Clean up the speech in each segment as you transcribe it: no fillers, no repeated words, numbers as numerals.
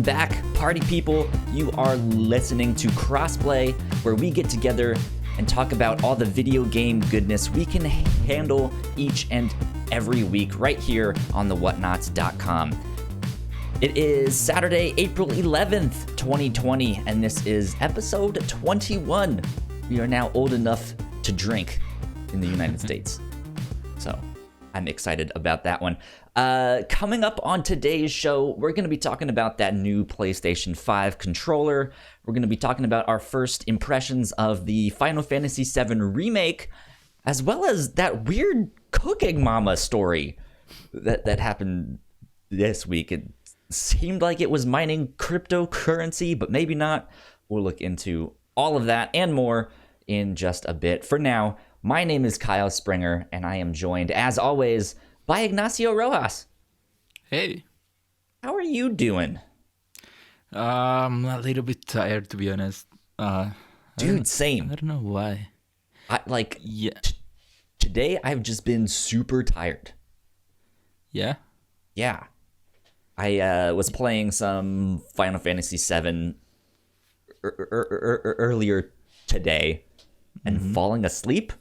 Welcome back, party people. You are listening to Crossplay, where we get together and talk about all the video game goodness we can handle each and every week right here on the Whatnauts.com. It is Saturday, April 11th, 2020, and this is episode 21. We are now old enough to drink in the United States. So I'm excited about that one. Coming up on today's show, we're going to be talking about that new PlayStation 5 controller. We're going to be talking about our first impressions of the Final Fantasy VII Remake, as well as that weird Cooking Mama story that happened this week. It seemed like it was mining cryptocurrency, but maybe not. We'll look into all of that and more in just a bit. For now, my name is Kyle Springer, and I am joined, as always, by Ignacio Rojas. Hey. How are you doing? I'm a little bit tired, to be honest. Dude, same. I don't know why. Today I've just been super tired. Yeah? Yeah. I was playing some Final Fantasy VII earlier today and falling asleep.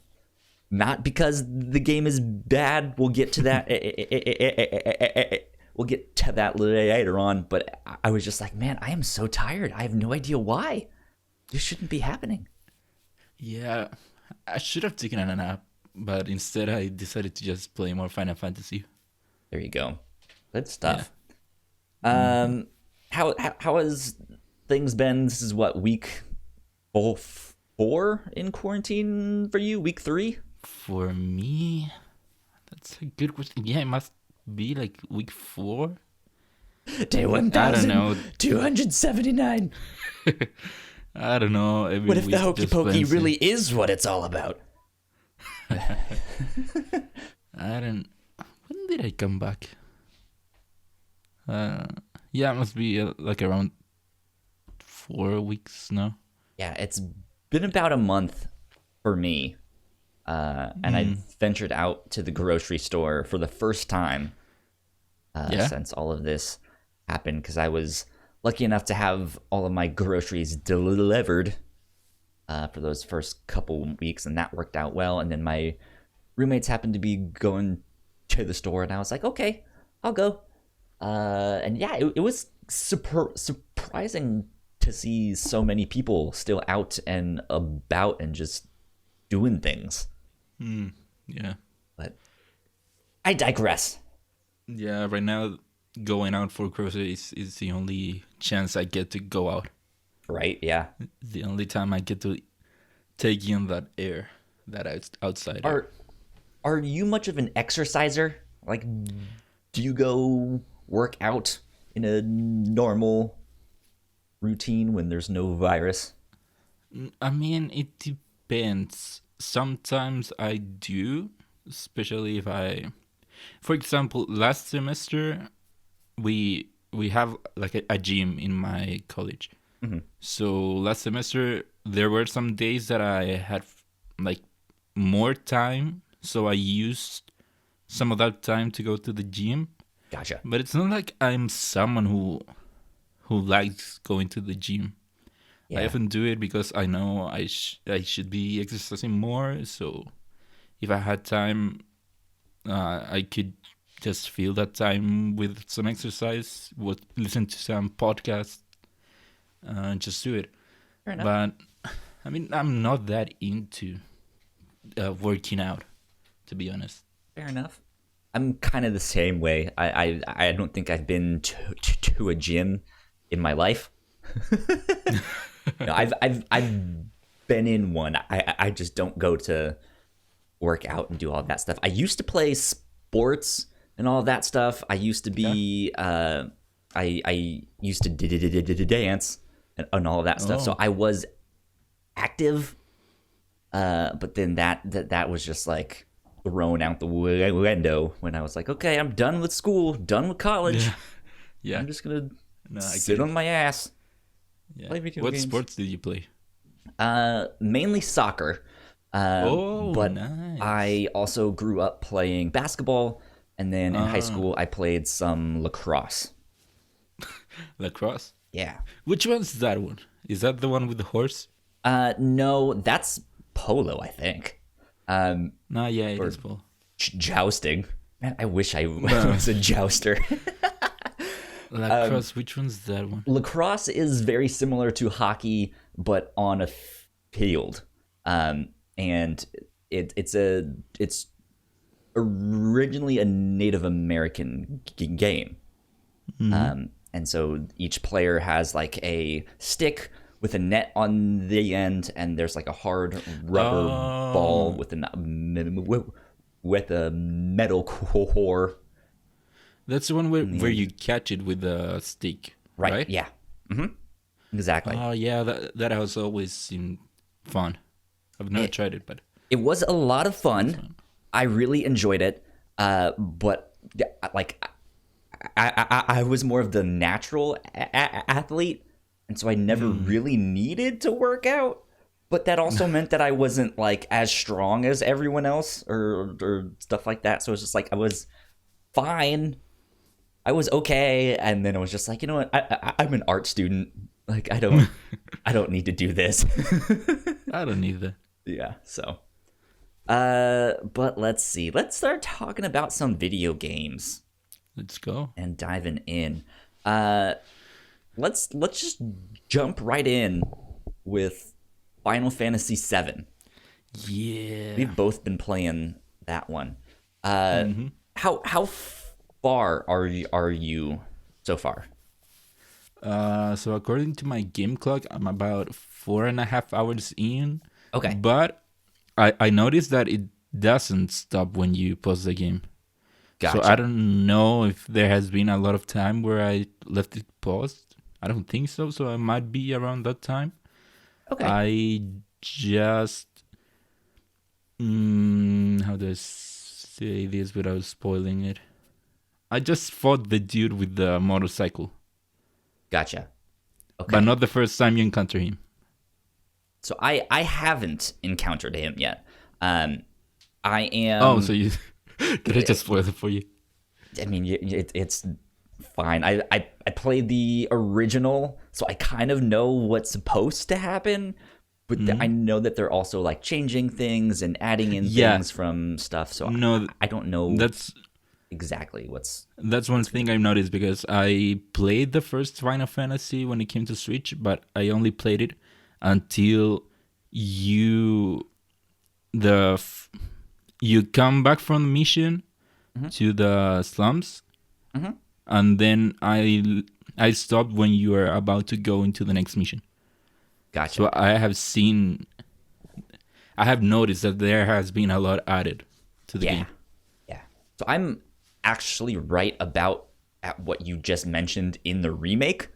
Not because the game is bad. We'll get to that. We'll get to that later on. But I was just like, man, I am so tired. I have no idea why. This shouldn't be happening. Yeah, I should have taken a nap, but instead I decided to just play more Final Fantasy. There you go. Good stuff. Yeah. How has things been? This is what, week 4 in quarantine for you? Week 3? For me, that's a good question. Yeah, it must be like week 4. Day 1,279. I don't know. What if the Hokey Pokey really is what it's all about? When did I come back? Yeah, it must be like around 4 weeks now. Yeah, it's been about a month for me. And I ventured out to the grocery store for the first time since all of this happened, because I was lucky enough to have all of my groceries delivered for those first couple weeks, and that worked out well. And then my roommates happened to be going to the store, and I was like, okay, I'll go. And yeah, it was surprising to see so many people still out and about and just doing things. Yeah. But I digress. Yeah, right now going out for groceries is the only chance I get to go out. Right, yeah. The only time I get to take in that air, that outside air. Are you much of an exerciser? Like, do you go work out in a normal routine when there's no virus? I mean, it depends. Sometimes I do, especially if for example, last semester we have like a gym in my college. So last semester there were some days that I had like more time, so I used some of that time to go to the gym. Gotcha. But it's not like I'm someone who likes going to the gym. Yeah. I often do it because I know I should be exercising more. So if I had time, I could just fill that time with some exercise, listen to some podcasts, and just do it. Fair enough. But I mean, I'm not that into working out, to be honest. Fair enough. I'm kind of the same way. I don't think I've been to a gym in my life. No, I've been in one. I just don't go to work out and do all that stuff. I used to play sports and all that stuff. I used to be I used to dance and all of that stuff. So I was active, but then that was just like thrown out the window when I was like, okay, I'm done with school, done with college. Yeah. I'm just gonna sit on my ass. Yeah. What sports did you play? Mainly soccer. But nice. I also grew up playing basketball, and then in high school I played some lacrosse. Lacrosse. Yeah. Which one's that one? Is that the one with the horse? No, that's polo, I think. No, yeah, it Or is polo. Jousting. Man, I wish I No. was a jouster. Lacrosse, which one's that one? Lacrosse is very similar to hockey, but on a field. And it's originally a Native American game. And so each player has like a stick with a net on the end, and there's like a hard rubber ball with a metal core. That's the one where you catch it with a stick, right? Yeah. Exactly. Oh, yeah, that has always seemed fun. I've never tried it, but It was a lot of fun. I really enjoyed it. But like, I was more of the natural athlete, and so I never really needed to work out. But that also meant that I wasn't like as strong as everyone else or stuff like that. So it's just like I was fine. I was okay, and then it was just like, you know what? I'm an art student. Like I don't need to do this. I don't need that. Yeah. So, but let's see. Let's start talking about some video games Let's go. and diving in. Let's just jump right in with Final Fantasy VII. Yeah. We've both been playing that one. How far are you so far? So according to my game clock, I'm about 4.5 hours in. Okay. But I noticed that it doesn't stop when you pause the game. Gotcha. So I don't know if there has been a lot of time where I left it paused. I don't think so. So I might be around that time. Okay. I just how do I say this without spoiling it? I just fought the dude with the motorcycle, Gotcha. Okay. but not the first time you encounter him. So I haven't encountered him yet. I am. Oh, so you did I just spoil it for you? I mean, it's fine. I played the original, so I kind of know what's supposed to happen. But I know that they're also like changing things and adding in things from stuff. So No, I don't know that's exactly what's. one thing I've noticed because I played the first Final Fantasy when it came to Switch, but I only played it until you come back from the mission to the slums, and then I stopped when you are about to go into the next mission. Gotcha. So I have noticed that there has been a lot added to the game. Yeah. So I'm actually right about at what you just mentioned in the remake.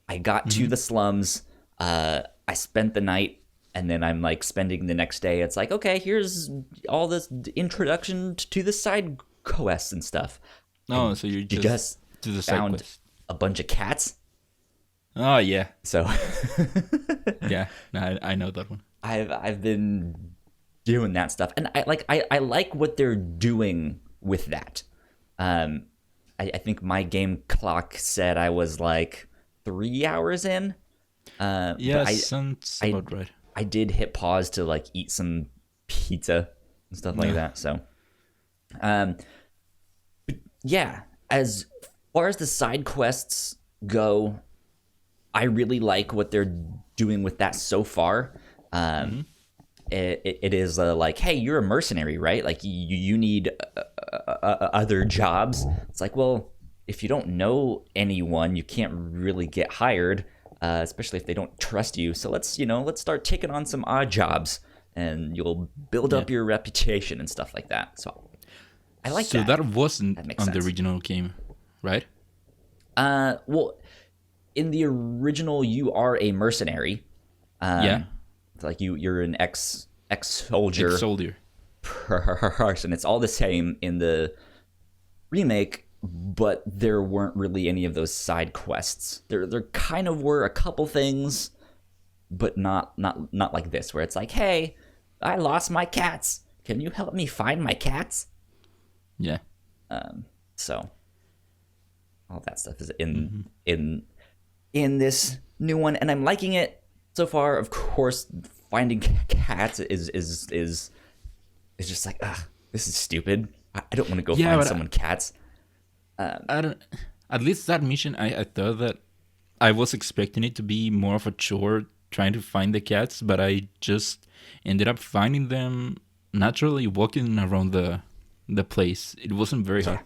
I got to the slums. I spent the night, and then I'm like spending the next day. It's like, okay, here's all this introduction to the side quests and stuff. Oh, so you just to the side found quest. a bunch of cats. Oh yeah, So yeah. No, I know that one. I've been doing that stuff, and I like what they're doing with that. I think my game clock said I was like 3 hours in. Yeah, but sounds about right. I did hit pause to like eat some pizza and stuff like that. So, but yeah, as far as the side quests go, I really like what they're doing with that so far. It is like, hey, you're a mercenary, right? Like you need other jobs. It's like, well, if you don't know anyone, you can't really get hired, especially if they don't trust you. So let's start taking on some odd jobs, and you'll build up your reputation and stuff like that. So I like that. So that wasn't That makes on the sense. original game, right? Well, in the original, you are a mercenary. Yeah. It's like you're an ex-soldier Soldier. person. It's all the same in the remake, but there weren't really any of those side quests. There kind of were a couple things, but not like this, where it's like, hey, I lost my cats. Can you help me find my cats? Yeah. So all that stuff is in this new one, and I'm liking it so far. Of course, finding cats is just like, ugh, this is stupid. I don't want to go find someone cats. I don't. At least that mission, I thought that I was expecting it to be more of a chore trying to find the cats, but I just ended up finding them naturally walking around the place. It wasn't very hard.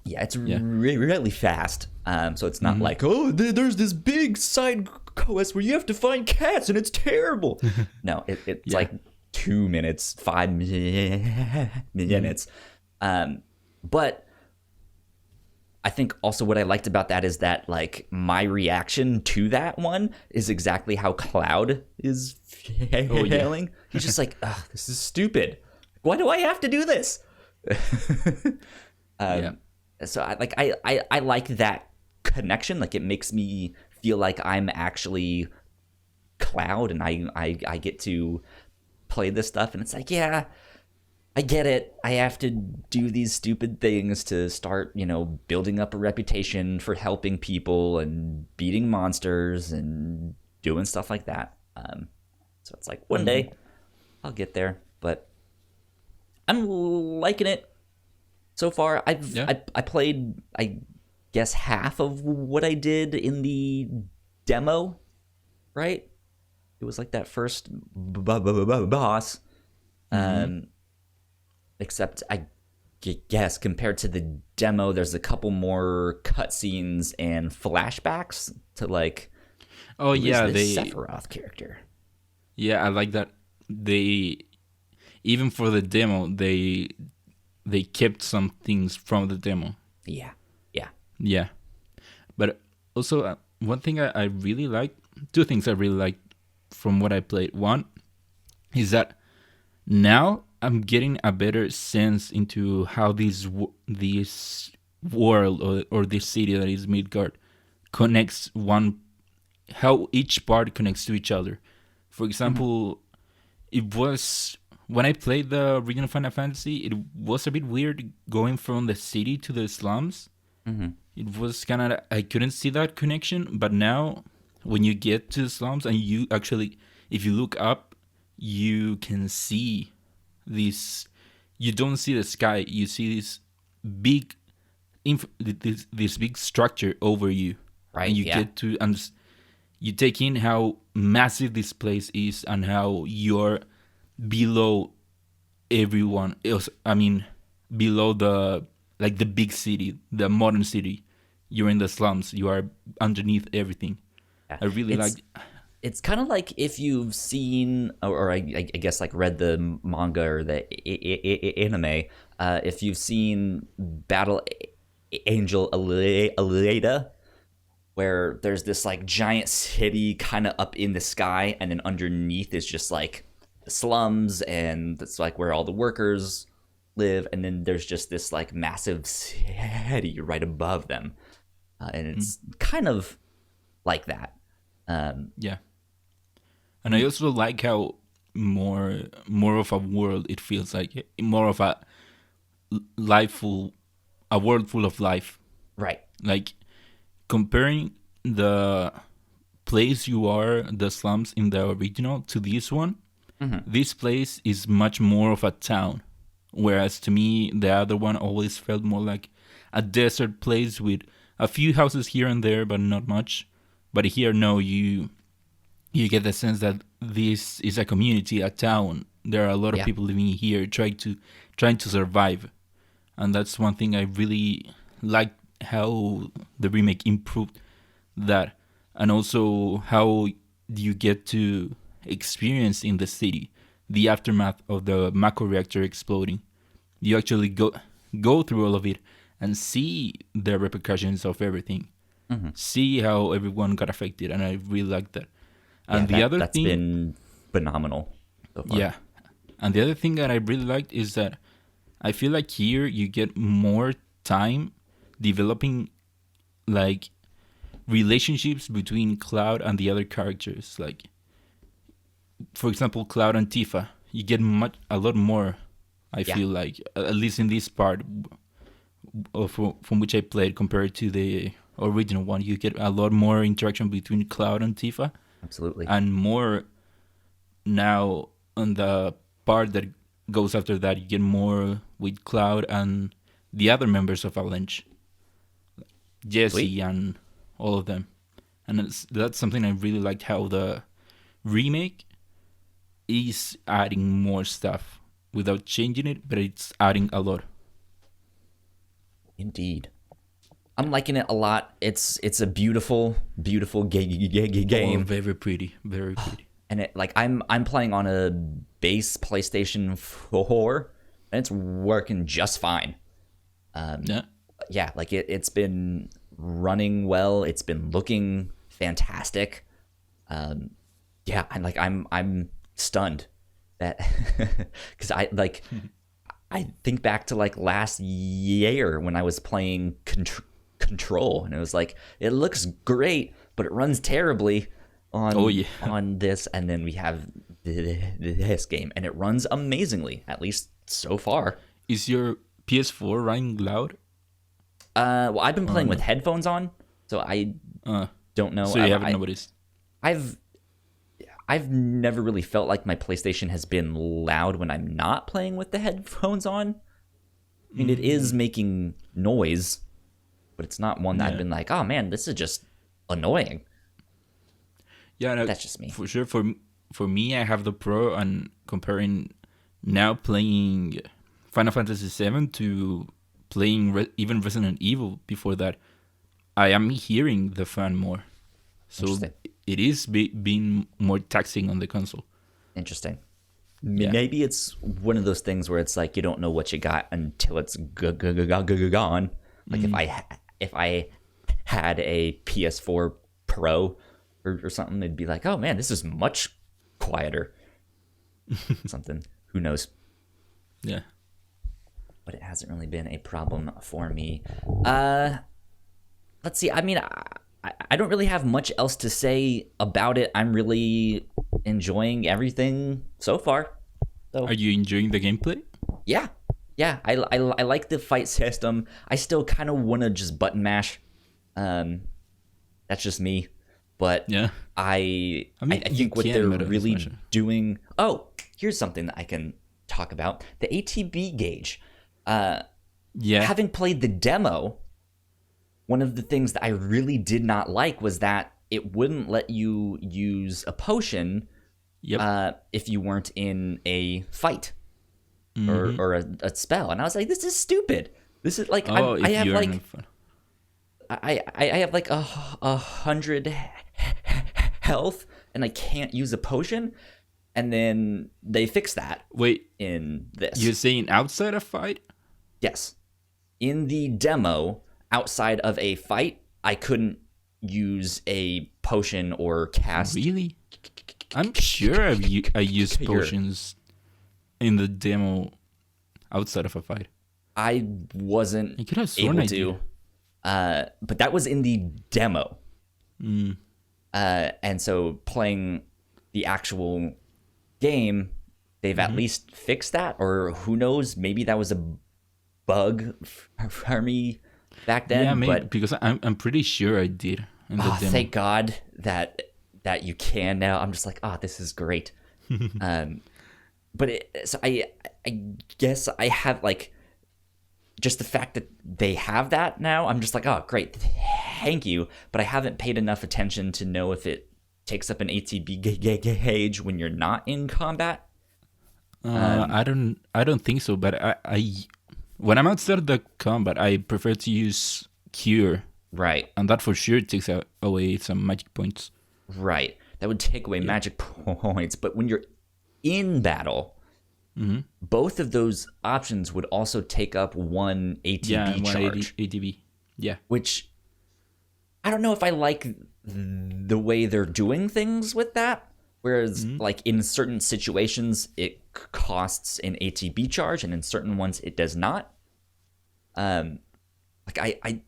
Yeah, it's really fast. So it's not like, oh, there's this big side quest where you have to find cats and it's terrible. No, it's like 2 minutes, 5 minutes. But I think also what I liked about that is that like my reaction to that one is exactly how Cloud is failing. He's just like, ugh, this is stupid. Why do I have to do this? So I like that connection. Like it makes me feel like I'm actually Cloud and I get to play this stuff, and it's like, yeah, I get it. I have to do these stupid things to start, building up a reputation for helping people and beating monsters and doing stuff like that. So it's like one day I'll get there, but I'm liking it so far. I played, I guess, half of what I did in the demo, right? It was like that first boss. Except I guess compared to the demo, there's a couple more cutscenes and flashbacks to like, the Sephiroth character. Yeah, I like that. They, even for the demo, they kept some things from the demo. Yeah. But also, one thing I really like, two things I really like from what I played. One is that now I'm getting a better sense into how this world or this city that is Midgard connects how each part connects to each other. For example, it was when I played the original Final Fantasy, it was a bit weird going from the city to the slums. It was kind of, I couldn't see that connection, but now when you get to the slums and you actually, if you look up, you can see this. You don't see the sky, you see this big this big structure over you, right? And you get to you take in how massive this place is and how you're below everyone else. I mean, below the big city, the modern city. You're in the slums, you are underneath everything. I really like. It's kind of like if you've seen, or I guess like read the manga or the anime, if you've seen Battle Angel Alita, where there's this like giant city kind of up in the sky, and then underneath is just like the slums, and it's like where all the workers live, and then there's just this like massive city right above them, and it's kind of like that. Yeah. And I also like how more of a world it feels like, more of a world full of life. Right. Like comparing the place you are, the slums in the original, to this one, this place is much more of a town. Whereas to me, the other one always felt more like a desert place with a few houses here and there, but not much. But here, no, you get the sense that this is a community, a town. There are a lot of people living here, trying to survive, and that's one thing I really like, how the remake improved that, and also how you get to experience in the city the aftermath of the macro reactor exploding. You actually go through all of it and see the repercussions of everything. See how everyone got affected, and I really like that. And that's been phenomenal so far. Yeah. And the other thing that I really liked is that I feel like here you get more time developing like relationships between Cloud and the other characters. Like, for example, Cloud and Tifa. You get a lot more, I feel like, at least in this part, from which I played compared to the original one. You get a lot more interaction between Cloud and Tifa, Absolutely. and more now on the part that goes after that. You get more with Cloud and the other members of Avalanche, Jesse Sweet. and all of them, and that's something I really liked, how the remake is adding more stuff without changing it, but it's adding a lot. Indeed. I'm liking it a lot. It's a beautiful, beautiful game. Oh, very pretty, very pretty. And it, like I'm playing on a base PlayStation 4 and it's working just fine. Yeah. Yeah, like it's been running well. It's been looking fantastic. Yeah, and like I'm stunned that because I think back to like last year when I was playing Control, and it was like it looks great, but it runs terribly on on this, and then we have this game, and it runs amazingly, at least so far. Is your PS4 running loud? Well, I've been playing with headphones on, so I don't know. So you haven't noticed? I've never really felt like my PlayStation has been loud when I'm not playing with the headphones on. I mean, it is making noise, but it's not one that I've been like, oh man, this is just annoying. Yeah, no, that's just me. For sure, for me, I have the Pro, and comparing now playing Final Fantasy VII to playing even Resident Evil before that, I am hearing the fan more. So it is being more taxing on the console. Interesting. Yeah. Maybe it's one of those things where it's like you don't know what you got until it's gone. Like if I had a PS4 Pro or something, it'd be like, oh man, this is much quieter. Something. Who knows? Yeah. But it hasn't really been a problem for me. Let's see. I mean, I don't really have much else to say about it. I'm really enjoying everything so far. So, are you enjoying the gameplay? Yeah. I like the fight system. I still kind of want to just button mash. That's just me. But yeah. I think what they're really doing... Oh, here's something that I can talk about. The ATB gauge. Having played the demo... One of the things that I really did not like was that it wouldn't let you use a potion if you weren't in a fight or a spell. And I was like, this is stupid. This is like, I have like 100 health and I can't use a potion. And then they fix that. Wait, in this. You're saying outside a fight? Yes. In the demo... Outside of a fight, I couldn't use a potion or cast. Really? I'm sure I used potions in the demo outside of a fight. I wasn't able to. But that was in the demo. And so playing the actual game, they've at least fixed that. Or who knows, maybe that was a bug for me back then. Yeah, maybe, but because I'm pretty sure I did in the demo. Thank God that you can now. I'm just like, this is great. But so I guess I have like just the fact that they have that now. I'm just like, oh, great, thank you. But I haven't paid enough attention to know if it takes up an ATB gauge when you're not in combat. I don't think so. But I when I'm outside of the combat, I prefer to use Cure. Right. And that for sure takes away some magic points. Right. That would take away magic points. But when you're in battle, both of those options would also take up one ATB charge. ATB. Yeah. Which, I don't know if I like the way they're doing things with that. Whereas, like, in certain situations, it costs an ATB charge, and in certain ones, it does not. Like, I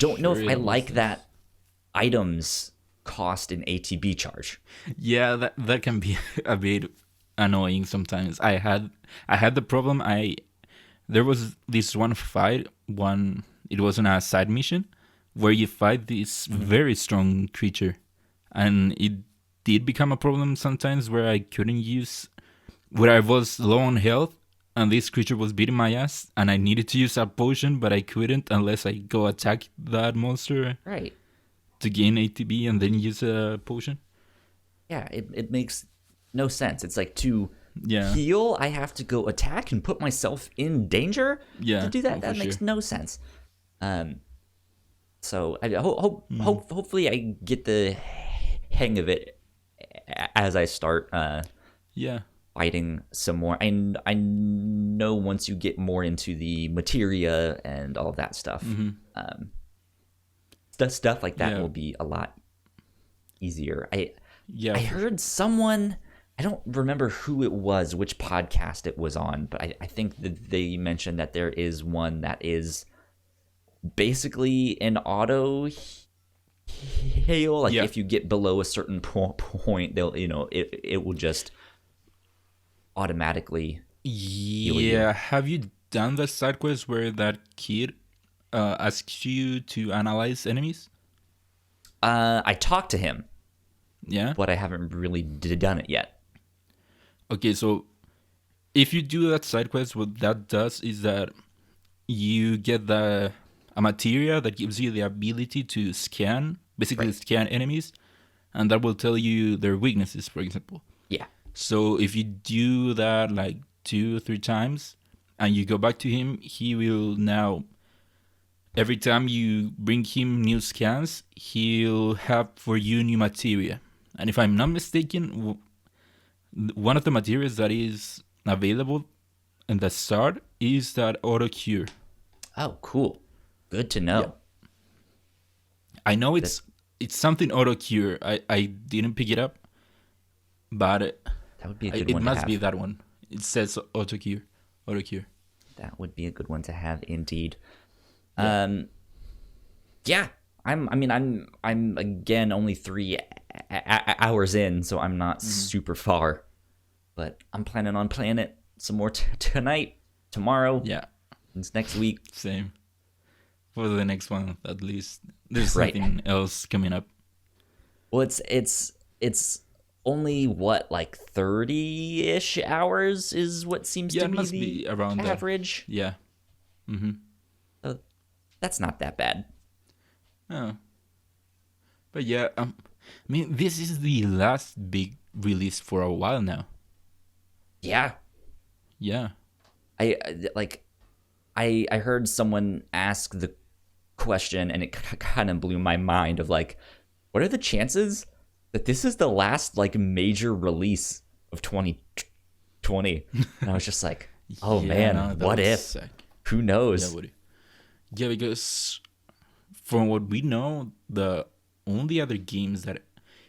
don't know if I like that items cost an ATB charge. Yeah, that can be a bit annoying sometimes. I had the problem. there was this one fight, it wasn't a side mission, where you fight this very strong creature. And it did become a problem sometimes where I was low on health, and this creature was beating my ass, and I needed to use a potion, but I couldn't unless I go attack that monster Right. to gain ATB and then use a potion. Yeah, it makes no sense. It's like to Yeah. heal, I have to go attack and put myself in danger Yeah, to do that. oh, That for makes sure. no sense. So hopefully I get the hang of it as I start Yeah. fighting some more. And I know once you get more into the materia and all of that stuff, stuff like that Yeah. will be a lot easier. Yeah. I heard someone, I don't remember who it was, which podcast it was on, but I think that they mentioned that there is one that is basically an auto heal. Like Yeah. if you get below a certain point, they'll, it will just automatically. Yeah. Have you done the side quest where that kid asks you to analyze enemies? I talked to him, Yeah. but I haven't really done it yet. Okay, so if you do that side quest, what that does is that you get a materia that gives you the ability to scan, basically Right. scan enemies, and that will tell you their weaknesses, for example. Yeah. So if you do that like 2 or 3 times, and you go back to him, he will now, every time you bring him new scans, he'll have for you new materia. And if I'm not mistaken, one of the materials that is available in the start is that auto cure. Oh, cool. Good to know. Yeah. I know it's something auto cure. I didn't pick it up, but That would be a good it one to must have. be that one. It says auto cure. Auto cure. That would be a good one to have indeed. Yeah. Yeah. I'm again only 3 hours in, so I'm not super far. But I'm planning on playing it some more tonight, tomorrow, Yeah, and next week. same. For the next one, at least there's Right. something else coming up. Well, it's only what, like 30-ish hours is what seems Yeah, to it be must the be around there. average. Yeah. Mm-hmm. So that's not that bad. Oh. But yeah, I mean, this is the last big release for a while now. Yeah. Yeah. I heard someone ask the question, and it kind of blew my mind of like, what are the chances that this is the last like major release of 2020? And I was just like, oh Yeah, man, no, that what would if? suck. Who knows? Yeah, would it? Yeah, because from what we know, the only other games that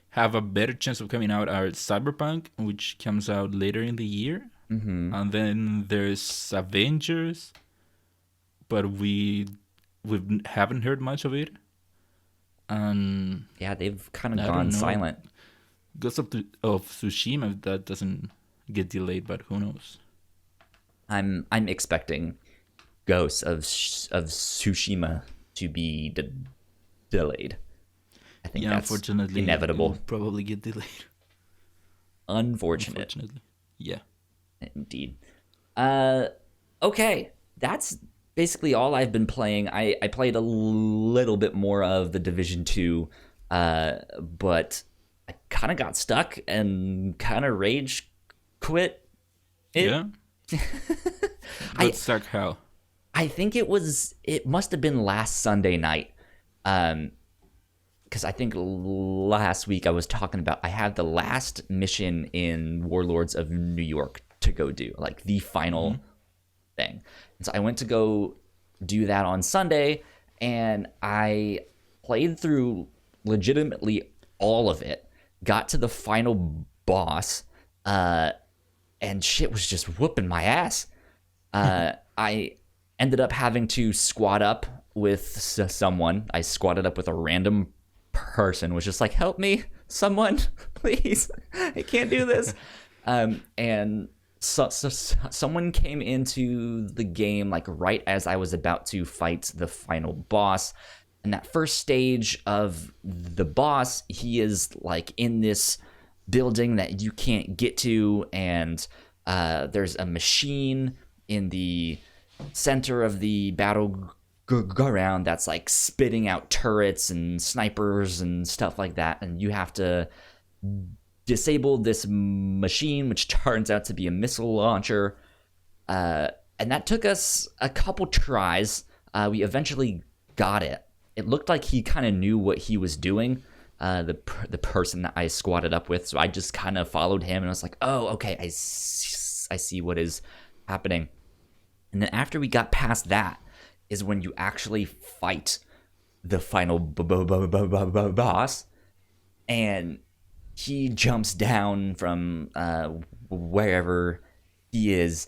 have a better chance of coming out are Cyberpunk, which comes out later in the year, and then there's Avengers, but we haven't heard much of it. And Yeah, they've kind I of don't gone know. silent. Ghost of Tsushima, that doesn't get delayed, but who knows? I'm expecting Ghosts of Tsushima to be delayed. I think Yeah, that's unfortunately, inevitable. it will probably get delayed. Unfortunate. Unfortunately, yeah. Indeed. Okay, that's basically all I've been playing. I played a little bit more of the Division 2, but I kind of got stuck and kind of rage quit it. Yeah. Let's talk how. I think it must have been last Sunday night. Because I think last week I was talking about I had the last mission in Warlords of New York to go do, like the final thing. And so I went to go do that on Sunday, and I played through legitimately all of it, got to the final boss, and shit was just whooping my ass. I ended up having to squad up with someone. I squatted up with a random person, was just like, help me, someone, please. I can't do this. And someone came into the game like right as I was about to fight the final boss. And that first stage of the boss, he is like in this building that you can't get to, and there's a machine in the center of the battleground that's like spitting out turrets and snipers and stuff like that, and you have to disable this machine, which turns out to be a missile launcher, and that took us a couple tries. We eventually got it. It looked like he kind of knew what he was doing, the person that I squatted up with, so I just kind of followed him, and I was like, oh, okay, I see what is happening. And then after we got past that is when you actually fight the final boss, and he jumps down from wherever he is,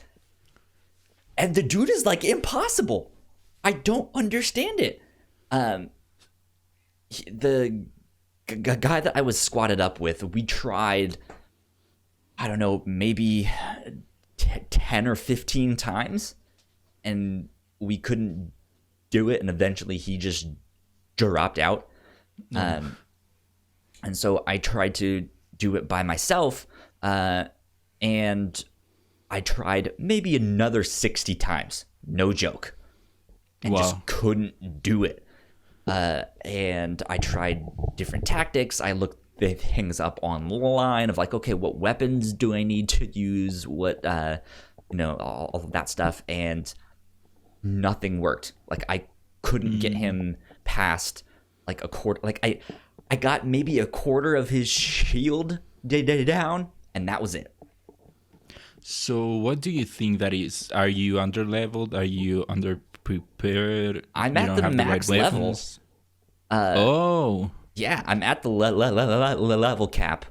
and the dude is like impossible. I don't understand it. The guy that I was squatted up with, we tried, I don't know, maybe 10 or 15 times, and we couldn't do it, and eventually he just dropped out. And so I tried to do it by myself, and I tried maybe another 60 times, no joke, and just couldn't do it. And I tried different tactics. I looked things up online of like, okay, what weapons do I need to use? What, all of that stuff. And nothing worked. Like I couldn't get him past like a quarter. Like I got maybe a quarter of his shield down, and that was it. So what do you think that is? Are you underleveled? Are you underprepared? I'm at the max level. Yeah, I'm at the level cap.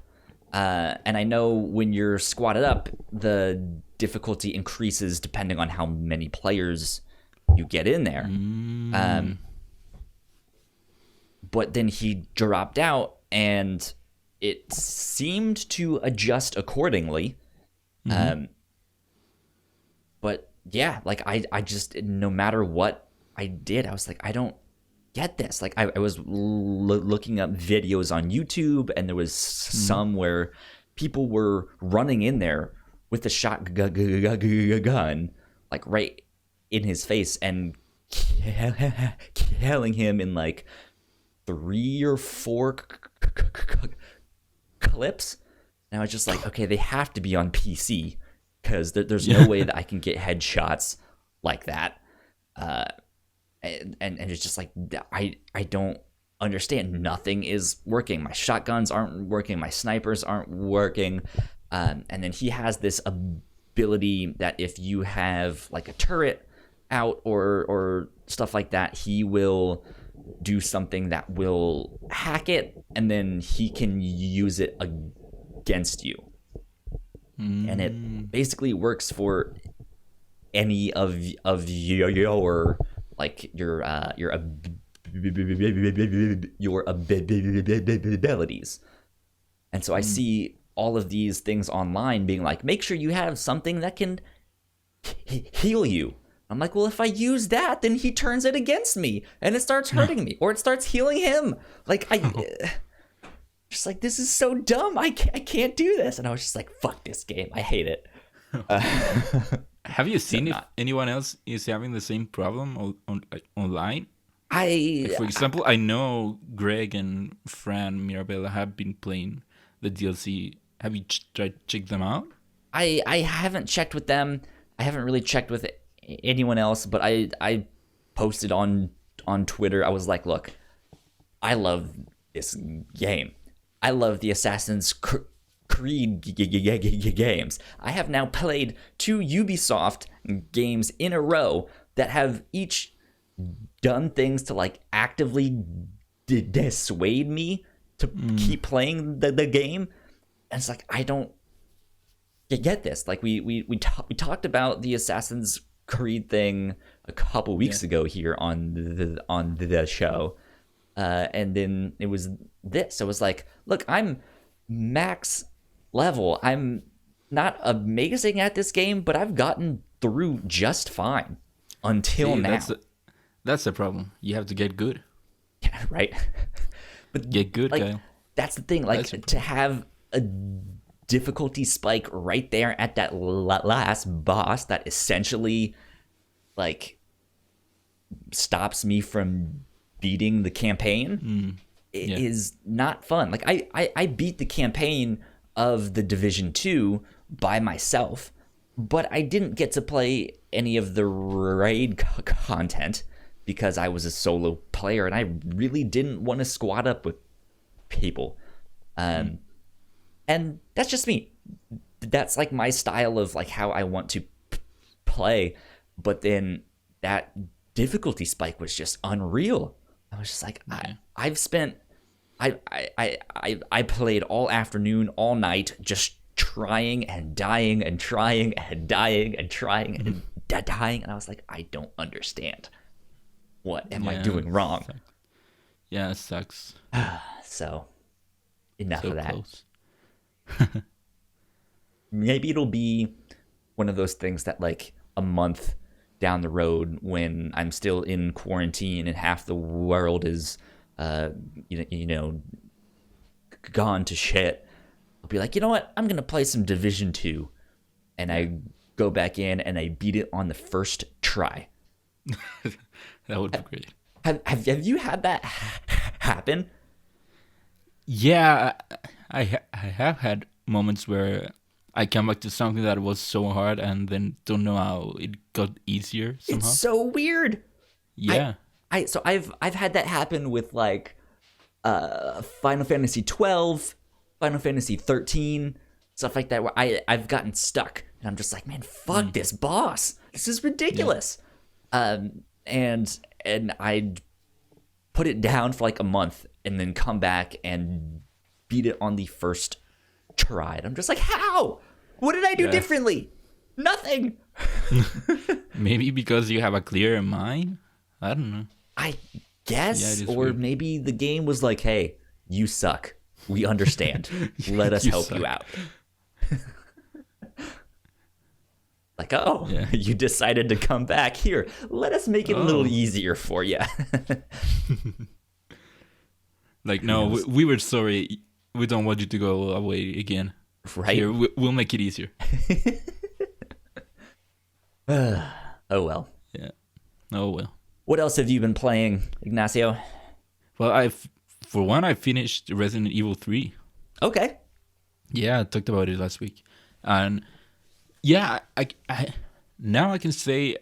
And I know when you're squatted up, the difficulty increases depending on how many players you get in there. But then he dropped out, and it seemed to adjust accordingly. But yeah, like I just, no matter what I did, I was like, I don't get this. Like I was looking up videos on YouTube, and there was some where people were running in there with the shotgun, like right in his face, and killing him in like 3 or 4 clips. And I was just like, okay, they have to be on PC, because there's no way that I can get headshots like that. And it's just like, I don't understand. Nothing is working. My shotguns aren't working. My snipers aren't working. And then he has this ability that if you have like a turret out or stuff like that, he will do something that will hack it, and then he can use it against you. And it basically works for any of your like your abilities. And so I see all of these things online being like, make sure you have something that can heal you. I'm like, well, if I use that, then he turns it against me, and it starts hurting me, or it starts healing him. Like just like, this is so dumb. I can't do this. And I was just like, fuck this game. I hate it. Have you seen if anyone else is having the same problem online? For example, I know Greg and Fran Mirabella have been playing the DLC. Have you tried to check them out? I haven't checked with them. I haven't really checked with anyone else, but I posted on Twitter. I was like, look, I love this game. I love the Assassin's Creed games. I have now played 2 Ubisoft games in a row that have each done things to like actively dissuade me to keep playing the game. And it's like, I don't get this. Like we talked about the Assassin's Creed thing a couple weeks ago here on the show. And then it was this. I was like, look, I'm max level. I'm not amazing at this game, but I've gotten through just fine until See, now. that's the problem. You have to get good. Yeah, right? But Get good, like Kyle. that's the thing. Like to have a difficulty spike right there at that last boss that essentially like stops me from beating the campaign is not fun. Like I beat the campaign of the Division 2 by myself, but I didn't get to play any of the raid content because I was a solo player and I really didn't want to squad up with people. And that's just me. That's like my style of like how I want to play. But then that difficulty spike was just unreal. I was just like, I've spent, I played all afternoon, all night, just trying and dying and trying and dying and trying and dying. And I was like, I don't understand. What am I doing wrong? Yeah, it sucks. So, enough So of that. close. Maybe it'll be one of those things that like a month down the road when I'm still in quarantine and half the world is you know gone to shit. I'll be like, you know what? I'm gonna play some Division 2, and I go back in and I beat it on the first try. That would be great. Have you had that happen? Yeah, I have had moments where I come back to something that was so hard and then don't know how it got easier somehow. It's so weird. Yeah. So I've had that happen with like Final Fantasy 12, Final Fantasy 13, stuff like that where I've gotten stuck and I'm just like, man, fuck this boss. This is ridiculous. And I'd put it down for like a month and then come back and beat it on the first try. And I'm just like, how? What did I do differently? Nothing. Maybe because you have a clearer mind? I don't know. I guess. Yeah, or weird. maybe the game was like, hey, you suck. We understand. Let us You help suck. you out. Like, oh, you decided to come back here. Let us make it a little easier for you. Like, no, we were sorry. We don't want you to go away again. Right? Here, we'll make it easier. Oh, well. Yeah. Oh, well. What else have you been playing, Ignacio? Well, for one, I finished Resident Evil 3. Okay. Yeah, I talked about it last week. And yeah, I now I can say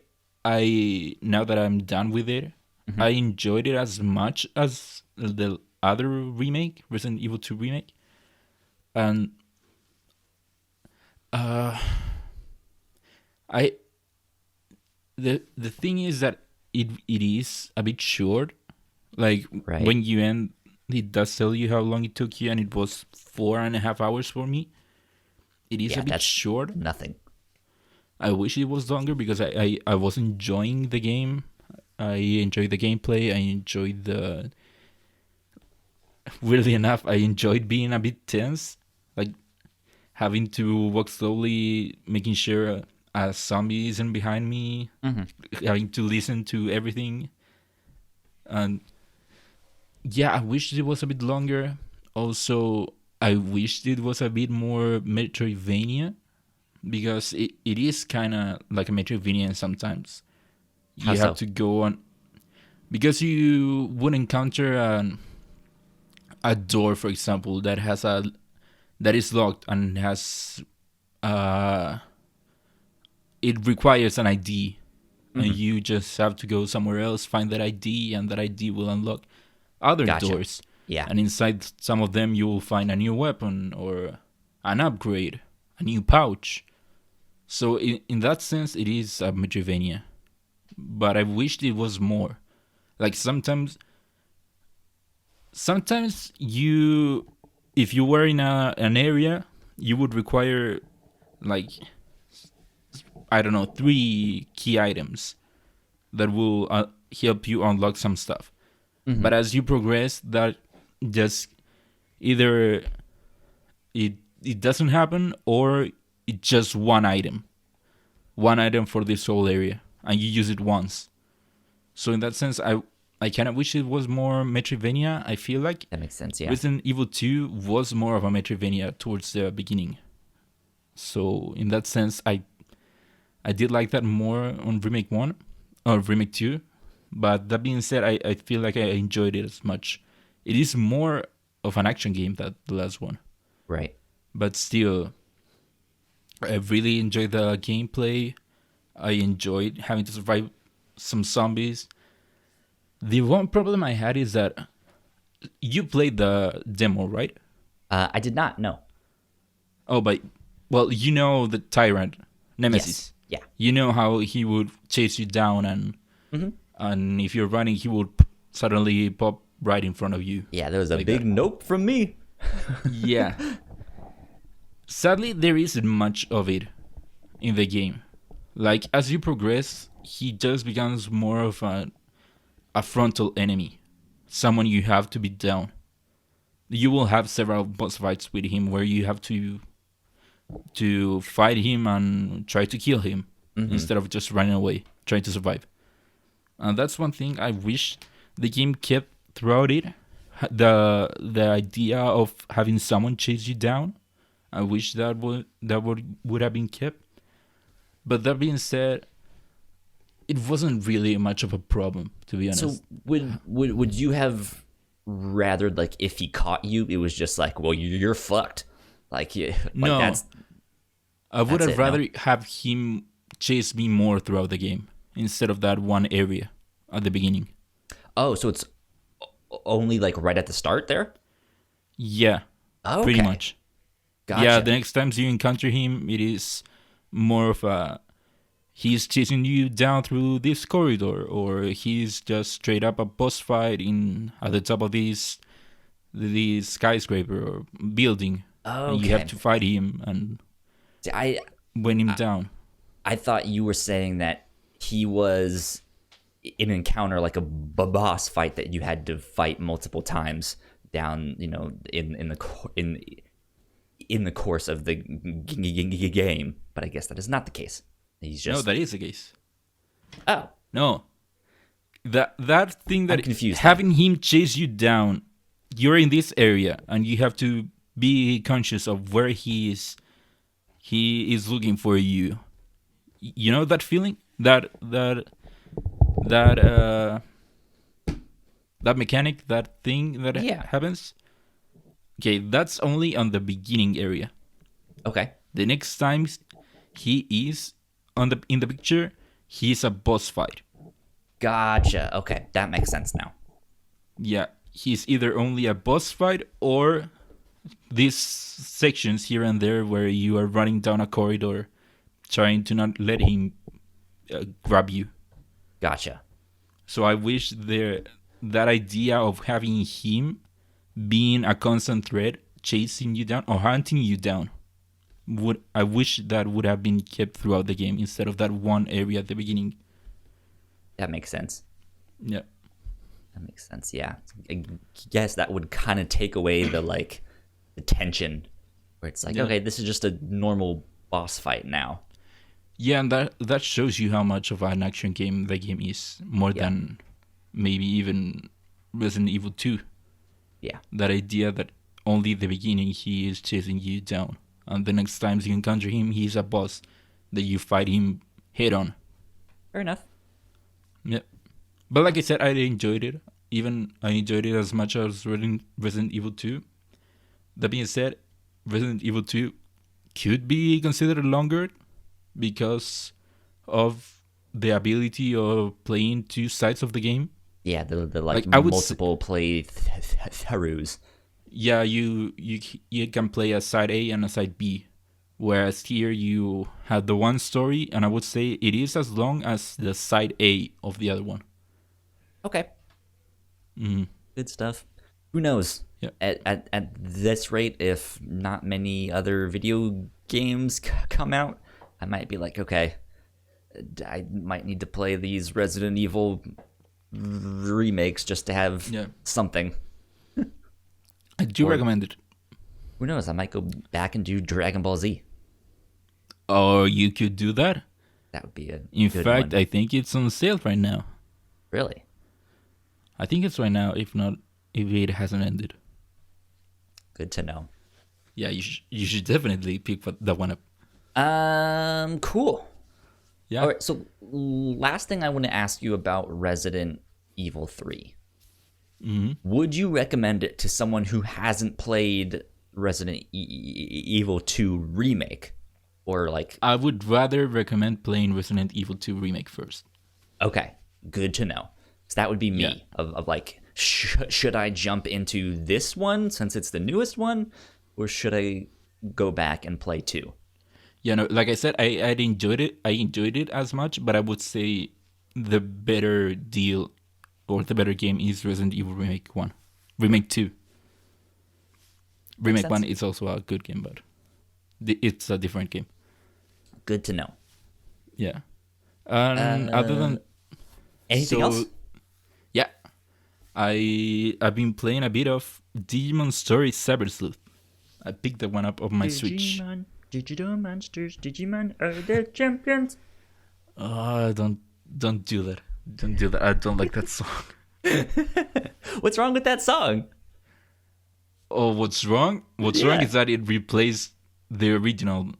now that I'm done with it, I enjoyed it as much as the other remake, Resident Evil 2 remake. And the thing is that it is a bit short. Like when you end, it does tell you how long it took you, and it was 4.5 hours for me. It is a bit short. Nothing. I wish it was longer because I was enjoying the game. I enjoyed the gameplay. I enjoyed the... Weirdly enough, I enjoyed being a bit tense. Like having to walk slowly, making sure a zombie isn't behind me. Having to listen to everything. And yeah, I wished it was a bit longer. Also, I wished it was a bit more Metroidvania. Because it is kind of like a Metroidvania sometimes. You have to go on... Because you would encounter a door, for example, that is locked and has... it requires an ID. And you just have to go somewhere else, find that ID, and that ID will unlock other doors. Yeah. And inside some of them, you will find a new weapon or an upgrade, a new pouch. So in that sense, it is a Metroidvania. But I wished it was more. Like sometimes you, if you were in an area, you would require like, I don't know, 3 key items that will help you unlock some stuff. But as you progress, that just either it doesn't happen, or it's just one item for this whole area, and you use it once. So in that sense, I kind of wish it was more Metroidvania. I feel like That makes sense. Yeah. Resident Evil 2 was more of a Metroidvania towards the beginning. So in that sense, I did like that more on Remake 1 or Remake 2. But that being said, I feel like I enjoyed it as much. It is more of an action game than the last one. Right. But still, I really enjoyed the gameplay. I enjoyed having to survive some zombies. The one problem I had is that you played the demo, right? I did not know. Oh, but well, you know the tyrant Nemesis. Yes. Yeah. You know how he would chase you down, and if you're running, he would suddenly pop right in front of you. Yeah, there was a Like big that. nope from me. Yeah. Sadly, there isn't much of it in the game. Like, as you progress, he just becomes more of a frontal enemy. Someone you have to beat down. You will have several boss fights with him where you have to fight him and try to kill him instead of just running away, trying to survive. And that's one thing I wish the game kept throughout it. The idea of having someone chase you down. I wish that would have been kept. But that being said, it wasn't really much of a problem, to be honest. So would you have rather, like, if he caught you, it was just like, well, you're fucked. Like, yeah, like No. I would that's have it, rather have him chase me more throughout the game instead of that one area at the beginning. Oh, so it's only like right at the start there? Yeah, Okay. pretty much. Gotcha. Yeah, the next times you encounter him, it is more of a he's chasing you down through this corridor, or he's just straight up a boss fight at the top of this skyscraper or building. And you have to fight him and I win him down. I thought you were saying that he was an encounter, like a boss fight that you had to fight multiple times down, you know, in the course of the game. But I guess that is not the case. He's just No, that is the case. oh No. That thing that I'm confused. having him chase you down, you're in this area and you have to be conscious of where he is looking for you. You know that feeling? That mechanic, that thing that Yeah. happens? Okay, that's only on the beginning area. okay. The next time he is in the picture, he's a boss fight. Gotcha. Okay, that makes sense now. Yeah, he's either only a boss fight or these sections here and there where you are running down a corridor trying to not let him grab you. Gotcha. So I wish that idea of having him being a constant threat, chasing you down or hunting you down, I wish that would have been kept throughout the game instead of that one area at the beginning. That makes sense. Yeah. That makes sense. Yeah. I guess that would kind of take away the tension where it's like, Yeah. okay, this is just a normal boss fight now. Yeah, and that shows you how much of an action game the game is, more than maybe even Resident Evil 2. Yeah. That idea that only at the beginning he is chasing you down, and the next times you encounter him, he's a boss that you fight him head on. Fair enough. Yeah. But like I said, I enjoyed it. Even I enjoyed it as much as Resident Evil 2. That being said, Resident Evil 2 could be considered longer because of the ability of playing two sides of the game. Yeah, the Like, I would multiple play throughs. Yeah, you can play a side A and a side B, whereas here you have the one story, and I would say it is as long as the side A of the other one. Okay. Mhm. Good stuff. Who knows? Yeah. At this rate, if not many other video games come out, I might be like, okay, I might need to play these Resident Evil remakes just to have something. I do recommend it. Who knows? I might go back and do Dragon Ball Z. Or you could do that. That would be a In good fact, one. I think it's on sale right now. Really? I think it's right now. If not, if it hasn't ended. Good to know. Yeah, you should definitely pick that one up. Cool. Yeah. All right, so last thing I want to ask you about Resident Evil 3. Would you recommend it to someone who hasn't played Resident Evil 2 Remake? Or like... I would rather recommend playing Resident Evil 2 Remake first. Okay, good to know. So that would be me, Yeah. of like, should I jump into this one since it's the newest one? Or should I go back and play 2? Yeah, no, like I said, I enjoyed it. I enjoyed it as much, but I would say the better deal or the better game is Resident Evil Remake 1. Remake 2. Remake 1 is also a good game, but it's a different game. Good to know. Yeah. Other than... Anything else? Yeah. I've been playing a bit of Digimon Story Cyber Sleuth. I picked that one up on my Switch. Digital monsters, Digimon are the champions. Don't do that. Don't do that. I don't like that song. What's wrong with that song? Oh, what's wrong? What's Yeah. wrong is that it replays the original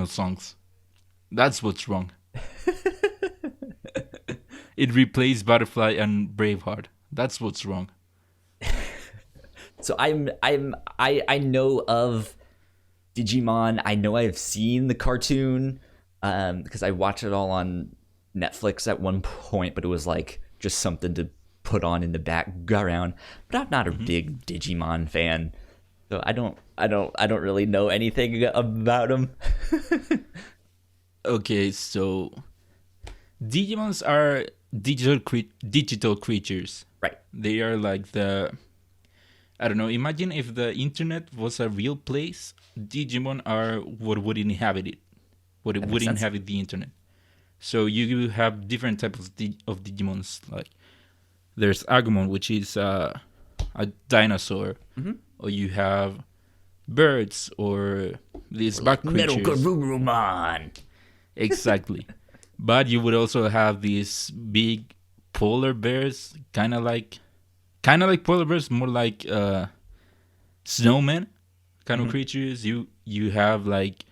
songs. That's what's wrong. It replays Butterfly and Braveheart. That's what's wrong. So I know of Digimon. I know I've seen the cartoon because I watched it all on Netflix at one point, but it was like just something to put on in the background. But I'm not a big Digimon fan, so I don't really know anything about them. Okay, so Digimons are digital creatures. Right. They are like I don't know, imagine if the internet was a real place, Digimon are what would inhabit it. What That would makes sense. inhabit the internet. So you have different types of Digimons. Like there's Agumon, which is a dinosaur. Or you have birds or these bug Metal creatures. Garurumon. Exactly. But you would also have these big polar bears, kind of like polar bears, more like snowmen kind of creatures. You have like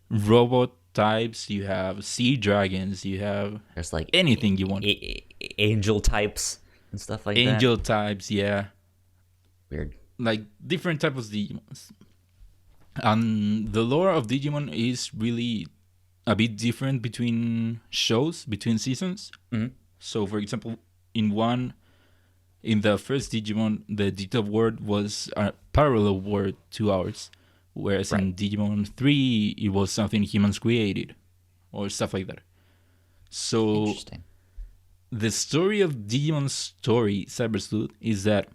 robot types, you have sea dragons, you have There's like anything you want. angel types and stuff like that. Angel types, yeah. Weird. Like different types of Digimons. And the lore of Digimon is really a bit different between shows, between seasons. So, for example, in the first Digimon, the digital world was a parallel world to ours, whereas in Digimon 3, it was something humans created, or stuff like that. So, Interesting. the story of Digimon Story Cyber Sleuth is that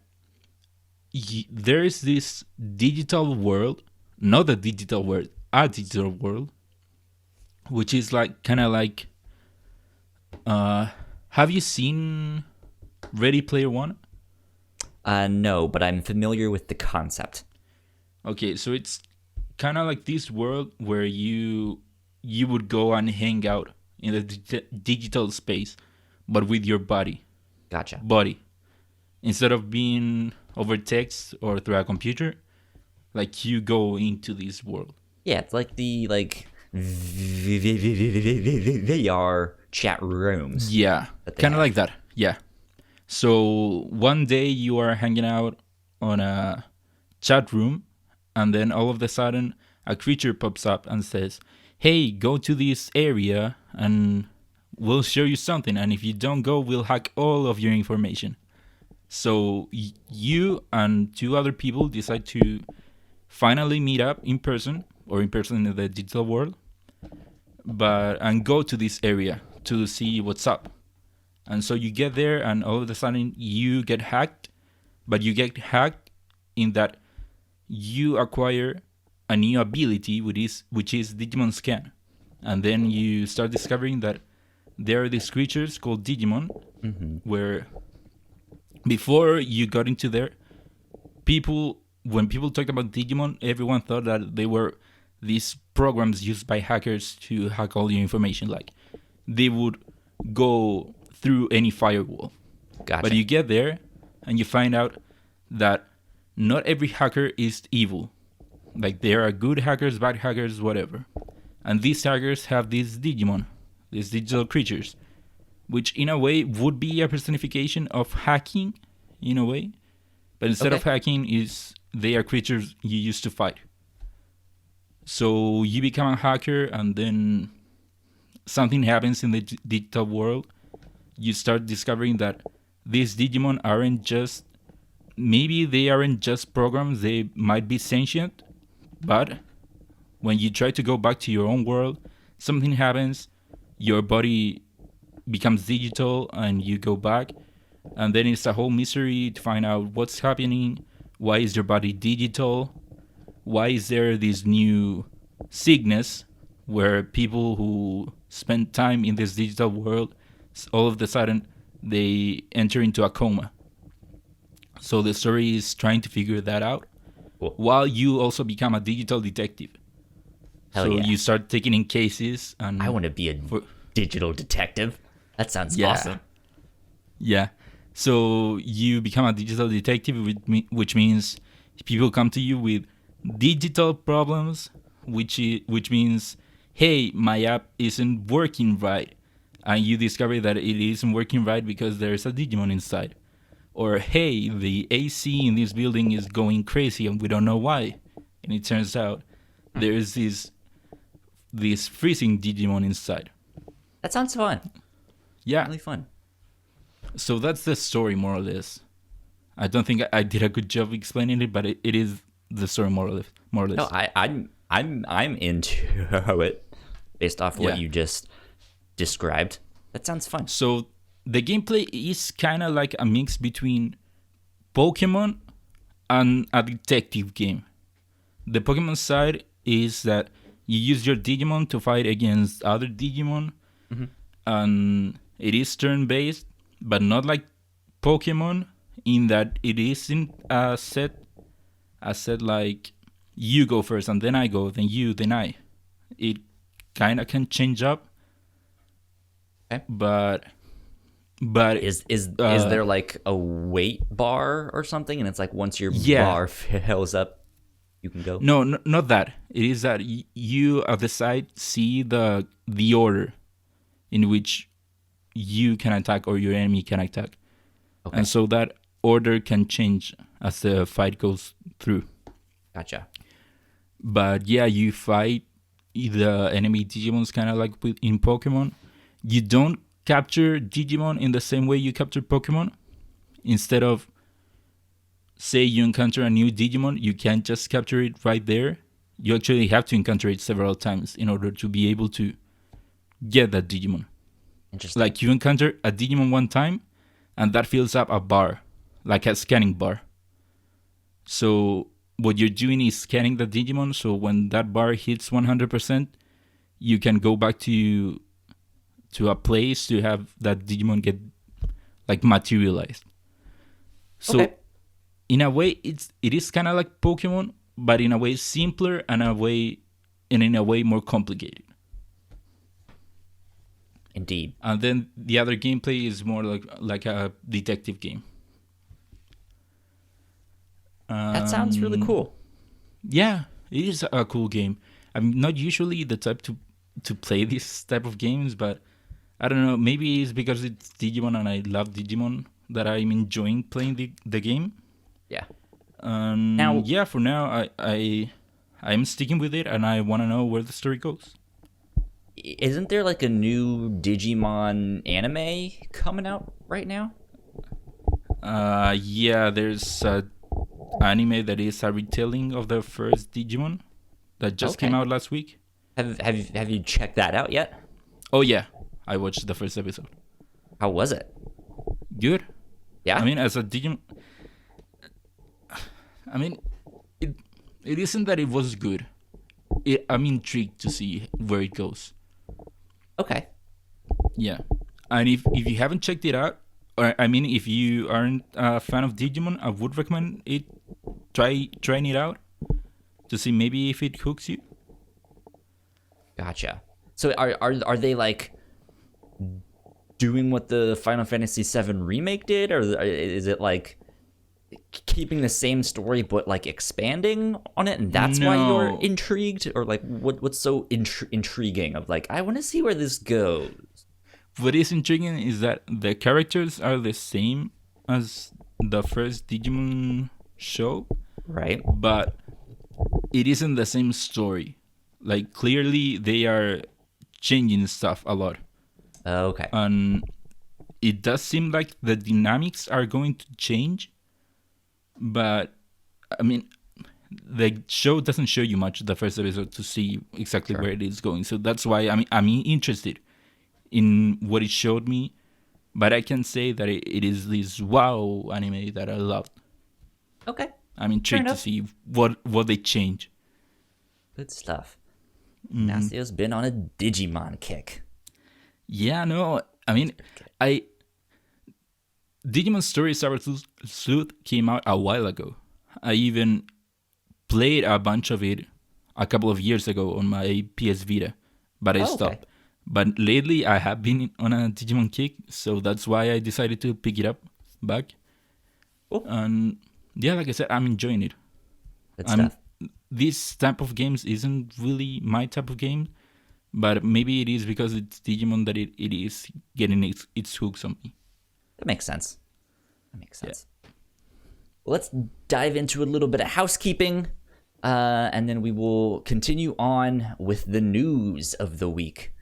there is this digital world, not a digital world, a digital world, which is like kind of like have you seen Ready Player One? No, but I'm familiar with the concept. Okay, so it's kind of like this world where you would go and hang out in the digital space, but with your body. Gotcha. Instead of being over text or through a computer, like you go into this world. Yeah, it's like the VR chat rooms. Yeah, that they kind of have. like that. Yeah. So one day you are hanging out on a chat room, and then all of a sudden a creature pops up and says, "Hey, go to this area and we'll show you something. And if you don't go, we'll hack all of your information." So you and two other people decide to finally meet up in person or in person in the digital world, and go to this area to see what's up. And so you get there, and all of a sudden you get hacked, but you get hacked in that you acquire a new ability, which is Digimon Scan. And then you start discovering that there are these creatures called Digimon, where before you got into there, when people talked about Digimon, everyone thought that they were these programs used by hackers to hack all your information. Like they would go through any firewall. Gotcha. But you get there and you find out that not every hacker is evil. Like there are good hackers, bad hackers, whatever. And these hackers have these Digimon, these digital creatures, which in a way would be a personification of hacking, in a way. But instead of hacking, they are creatures you use to fight. So you become a hacker, and then something happens in the digital world. You start discovering that these Digimon maybe they aren't just programs, they might be sentient, but when you try to go back to your own world, something happens, your body becomes digital and you go back, and then it's a whole mystery to find out what's happening, why is your body digital, why is there this new sickness where people who spend time in this digital world, all of a sudden they enter into a coma. So the story is trying to figure that out, while you also become a digital detective. You start taking in cases, and I want to be a digital detective. That sounds awesome. Yeah. So you become a digital detective, which means people come to you with digital problems, which means, hey, my app isn't working right. And you discover that it isn't working right because there's a Digimon inside. Or, hey, the AC in this building is going crazy and we don't know why. And it turns out there's this freezing Digimon inside. That sounds fun. Yeah. Really fun. So that's the story, more or less. I don't think I did a good job explaining it, but it is the story, more or less. No, I'm into it based off what you just described. That sounds fun. So the gameplay is kind of like a mix between Pokemon and a detective game. The Pokemon side is that you use your Digimon to fight against other Digimon, and it is turn-based, but not like Pokemon in that it isn't a set like you go first and then I go, then you, then I. It kind of can change up. Okay. But is there like a weight bar or something, and it's like once your bar fills up, you can go? No, not that. It is that you at the side see the order in which you can attack or your enemy can attack. Okay. And so that order can change as the fight goes through. Gotcha. But yeah, you fight the enemy Digimons kind of like in Pokemon. You don't capture Digimon in the same way you capture Pokemon. Instead of, say you encounter a new Digimon, you can't just capture it right there. You actually have to encounter it several times in order to be able to get that Digimon. Interesting. Like you encounter a Digimon one time, and that fills up a bar, like a scanning bar. So what you're doing is scanning the Digimon, so when that bar hits 100%, you can go back to a place to have that Digimon get like materialized. So in a way it is kind of like Pokemon, but in a way simpler and in a way more complicated. Indeed. And then the other gameplay is more like a detective game. That sounds really cool. Yeah, it is a cool game. I'm not usually the type to play this type of games, but I don't know, maybe it's because it's Digimon and I love Digimon that I'm enjoying playing the game. Yeah. Now, yeah, for now I'm sticking with it and I want to know where the story goes. Isn't there like a new Digimon anime coming out right now? Yeah, there's a anime that is a retelling of the first Digimon that just came out last week. Have you checked that out yet? Oh yeah, I watched the first episode. How was it? Good. Yeah. I mean, as a Digimon, it isn't that it was good. I'm intrigued to see where it goes. Okay. Yeah, and if you haven't checked it out, or if you aren't a fan of Digimon, I would recommend trying it out to see maybe if it hooks you. Gotcha. So are they like doing what the Final Fantasy VII remake did, or is it like keeping the same story but like expanding on it, and that's why you're No. intrigued? Or like what's so intriguing of like, I want to see where this goes? What is intriguing is that the characters are the same as the first Digimon show, Right. but it isn't the same story. Like, clearly they are changing stuff a lot. Okay. And it does seem like the dynamics are going to change, but I mean, the show doesn't show you much the first episode to see exactly Sure. where it is going. So that's why I'm interested in what it showed me, but I can say that it is this wow anime that I loved. Okay. I'm intrigued to enough. see what they change. Good stuff. Nastio's been on a Digimon kick. Yeah, no, I mean, Digimon Story Saber Sleuth came out a while ago. I even played a bunch of it a couple of years ago on my PS Vita, but I stopped. Okay. But lately I have been on a Digimon kick, so that's why I decided to pick it up back. Cool. And yeah, like I said, I'm enjoying it. Good stuff. This type of games isn't really my type of game, but maybe it is because it's Digimon that it is getting its hooks on me. That makes sense. Well, let's dive into a little bit of housekeeping, and then we will continue on with the news of the week.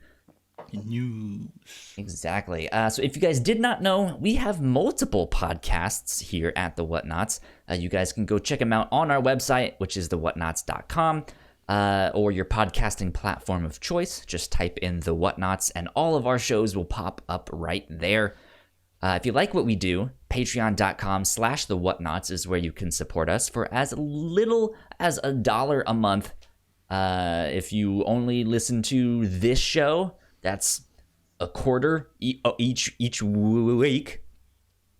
News. Exactly. So if you guys did not know, we have multiple podcasts here at the Whatnauts. You guys can go check them out on our website, which is thewhatnauts.com, or your podcasting platform of choice. Just type in the Whatnauts, and all of our shows will pop up right there. If you like what we do, patreon.com/thewhatnauts is where you can support us for as little as $1 a month. If you only listen to this show, that's a quarter each week.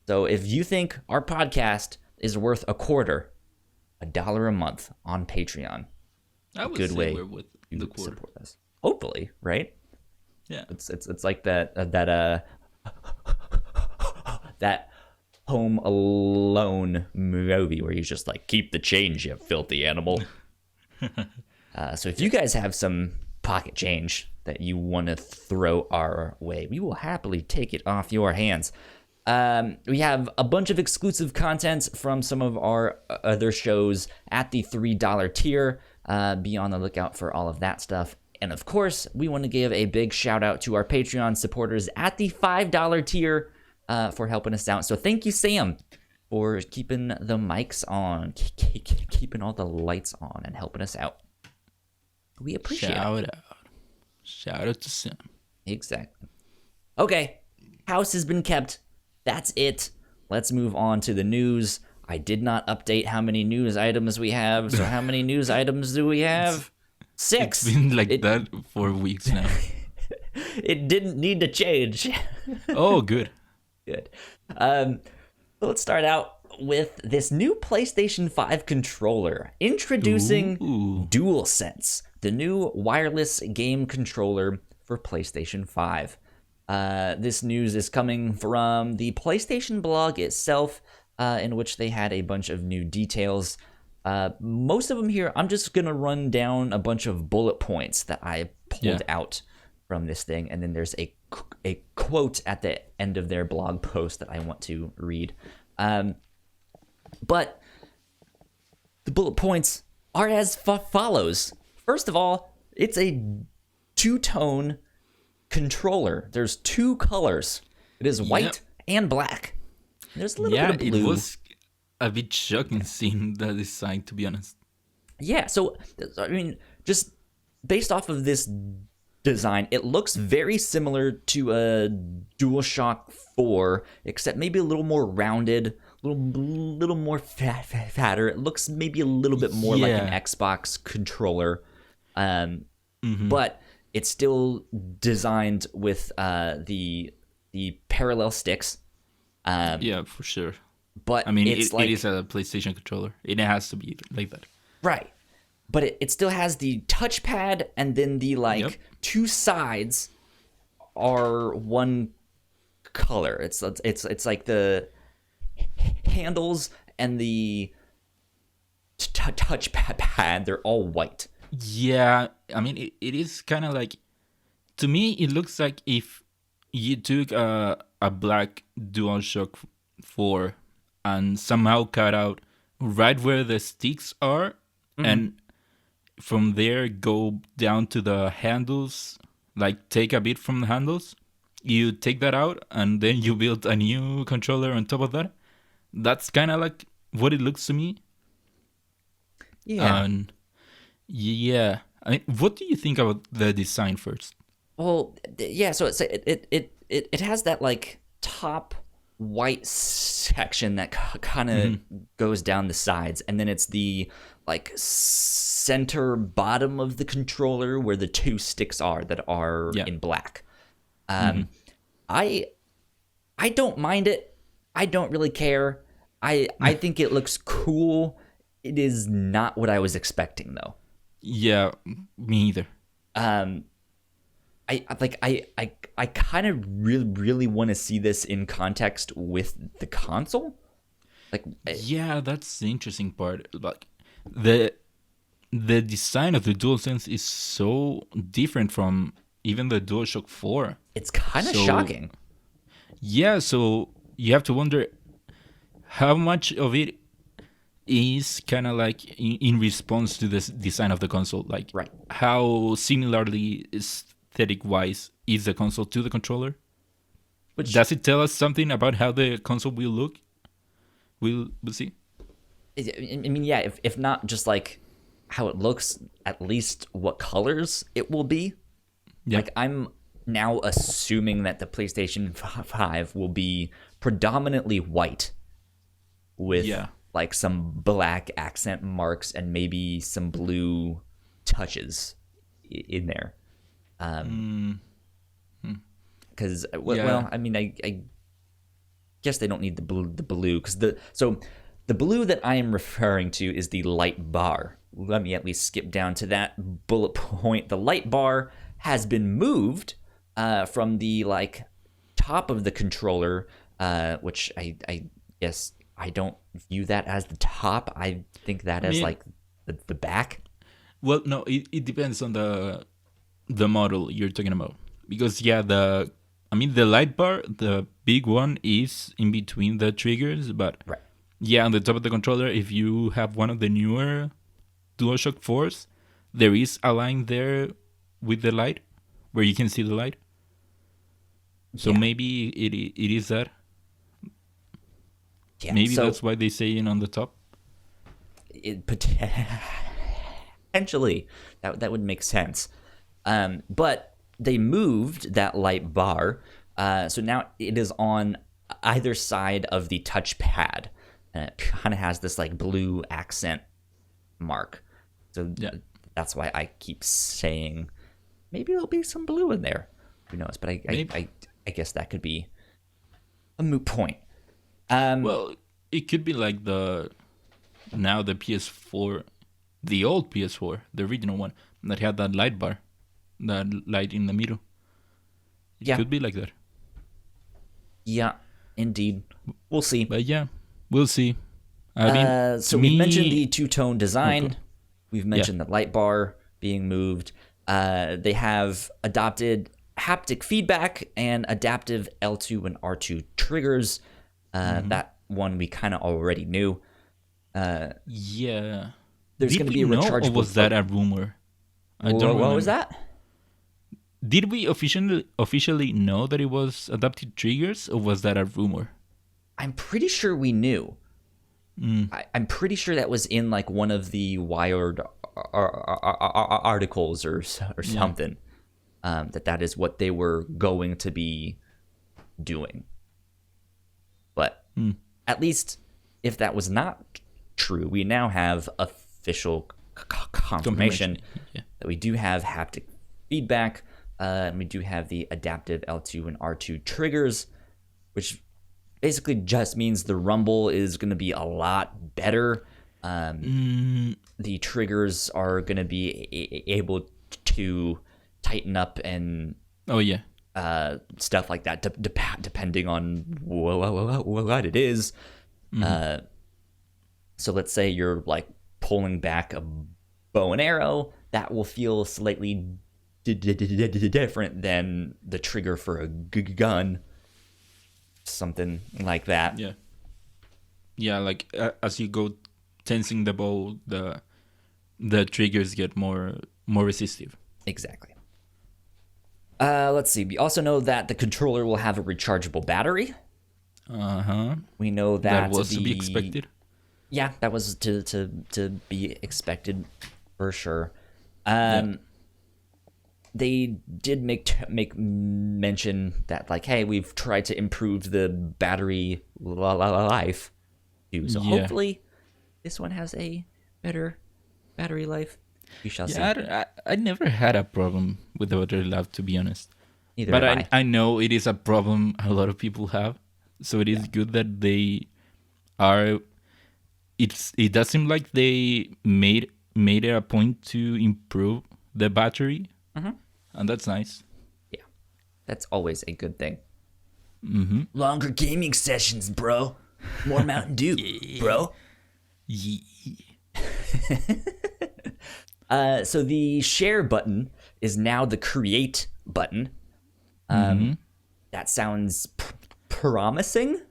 So if you think our podcast is worth a quarter, $1 a month on Patreon, I would good say way we're with you the quarter. support us. Hopefully, right? Yeah. It's like that that Home Alone movie where he's just like, keep the change, you filthy animal. So if you guys have some pocket change that you want to throw our way, we will happily take it off your hands. We have a bunch of exclusive content from some of our other shows at the $3 tier. Be on the lookout for all of that stuff. And of course, we want to give a big shout out to our Patreon supporters at the $5 tier for helping us out. So thank you, Sam, for keeping the mics on, keeping all the lights on, and helping us out. We appreciate it. Shout out to Sam. Exactly. Okay, house has been kept. That's it. Let's move on to the news. I did not update how many news items we have. So how many news items do we have? 6. It's been like that for weeks now. It didn't need to change. Oh, good. Good. Let's start out with this new PlayStation 5 controller. Introducing DualSense, the new wireless game controller for PlayStation 5. This news is coming from the PlayStation blog itself, in which they had a bunch of new details. Most of them here, I'm just going to run down a bunch of bullet points that I pulled out from this thing, and then there's a quote at the end of their blog post that I want to read. But the bullet points are as follows. First of all, it's a two-tone controller. There's 2 colors. It is white and black. There's a little bit of blue. It was a bit shocking seeing the design, to be honest. Yeah, so, I mean, just based off of this design, it looks very similar to a DualShock 4, except maybe a little more rounded, a little more fatter. It looks maybe a little bit more like an Xbox controller, but it's still designed with the parallel sticks. Yeah, for sure. But I mean, it is a PlayStation controller. It has to be like that. Right. but it still has the touchpad, and then the like Yep. two sides are one color. It's like the handles and the touchpad. They're all white. Yeah, I mean, it is kind of like, to me, it looks like if you took a black DualShock 4 and somehow cut out right where the sticks are, and from there go down to the handles, like take a bit from the handles, you take that out, and then you build a new controller on top of that. That's kind of like what it looks to me. Yeah. And yeah, I mean, what do you think about the design first? Well, yeah. So it has that like top white section that kind of goes down the sides, and then it's the like center bottom of the controller where the two sticks are that are in black. I don't mind it. I don't really care. I think it looks cool. It is not what I was expecting though. Yeah, me either. I kind of really want to see this in context with the console. Like, Yeah, that's the interesting part. Like the design of the DualSense is so different from even the DualShock 4. it's kind of So- shocking. Yeah, so you have to wonder how much of it is kind of like in response to the design of the console. Like, Right. how similarly aesthetic-wise is the console to the controller? Which Does it tell us something about how the console will look? We'll see. I mean, yeah. If not just like how it looks, at least what colors it will be. Yeah. Like, I'm now assuming that the PlayStation 5 will be predominantly white with Yeah. like some black accent marks and maybe some blue touches in there. Because well, I mean, I guess they don't need the blue because the blue that I am referring to is the light bar. Let me at least skip down to that bullet point. The light bar has been moved from the like top of the controller, which I guess I don't view that as the top. I think that as mean- like the back. Well, no, it depends on the model you're talking about. Because yeah, the light bar, the big one, is in between the triggers, but Right. yeah, on the top of the controller, if you have one of the newer DualShock 4s, there is a line there with the light where you can see the light. So Yeah. maybe it is that. Yeah, Maybe so that's why they say it on the top. it potentially that would make sense. But they moved that light bar, so now it is on either side of the touchpad, and it kind of has this like blue accent mark. So Yeah. that's why I keep saying maybe there'll be some blue in there. Who knows? But I guess that could be a moot point. Well, it could be like the PS4, the old PS4, the original one that had that light bar, that light in the middle. It Yeah. could be like that. Yeah, indeed. We'll see. But yeah, we'll see. I mean, So to we've me- mentioned the two-tone design. Okay. We've mentioned the light bar being moved. They have adopted haptic feedback and adaptive L2 and R2 triggers. That one we kind of already knew. Yeah. There's Did going to we be a know, rechargeable. or was that a rumor? I don't what remember. was that? Did we officially know that it was adaptive triggers, or was that a rumor? I'm pretty sure we knew. I'm pretty sure that was in like one of the Wired articles or something. That is what they were going to be doing. But at least if that was not true, we now have official confirmation Yeah. that we do have haptic feedback, and we do have the adaptive L2 and R2 triggers, which basically just means the rumble is going to be a lot better The triggers are going to be able to tighten up and stuff like that, depending on what it is. So let's say you're like pulling back a bow and arrow, that will feel slightly different than the trigger for a gun, something like that. Yeah, like as you go tensing the bow, the triggers get more resistive. Exactly. Let's see. We also know that the controller will have a rechargeable battery. We know that was to be expected. Yeah, that was to be expected for sure. They did make mention that, like, hey, we've tried to improve the battery life too. So hopefully this one has a better battery life. We shall see. I never had a problem with the battery life, to be honest. Neither but have I know it is a problem a lot of people have. So it is good that they are. It does seem like they made it a point to improve the battery, and that's nice. Yeah, that's always a good thing. Longer gaming sessions, bro. More Mountain Dew, bro. So the share button is now the create button. That sounds promising.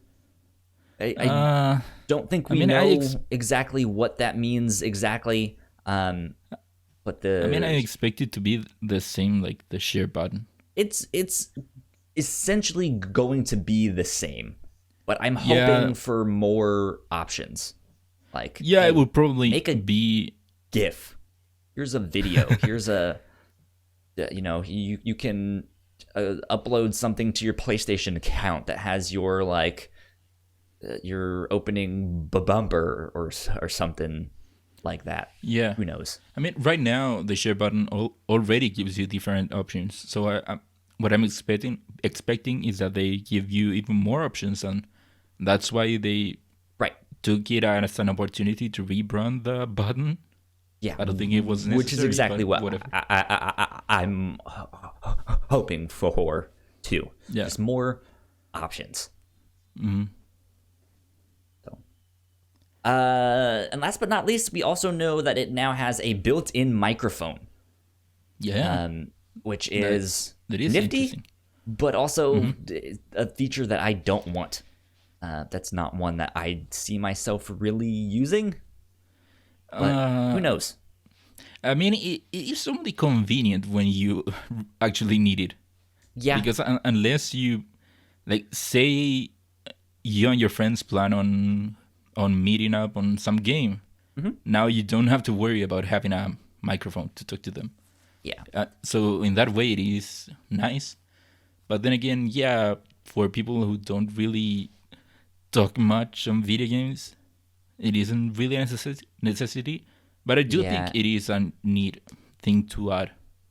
I don't think we know exactly what that means exactly. But I expect it to be the same, like the share button. It's essentially going to be the same, but I'm hoping for more options. Like, it will probably be GIF. Here's a video. Here's a, you can upload something to your PlayStation account that has your your opening bumper or something like that. Yeah. Who knows? I mean, right now the share button already gives you different options. So what I'm expecting is that they give you even more options, and that's why they took it as an opportunity to rebrand the button. Yeah, I don't think it was necessary. Which is exactly what I'm hoping for too. Yeah. Just more options. So, and last but not least, we also know that it now has a built-in microphone. Yeah. Which is that is nifty, but also a feature that I don't want. That's not one that I see myself really using. But who knows? I mean, it is only convenient when you actually need it. Yeah. Because unless you, like, say you and your friends plan on meeting up on some game, now you don't have to worry about having a microphone to talk to them. Yeah. So in that way, it is nice. But then again, for people who don't really talk much on video games, it isn't really a necessity. But I do think it is a neat thing to add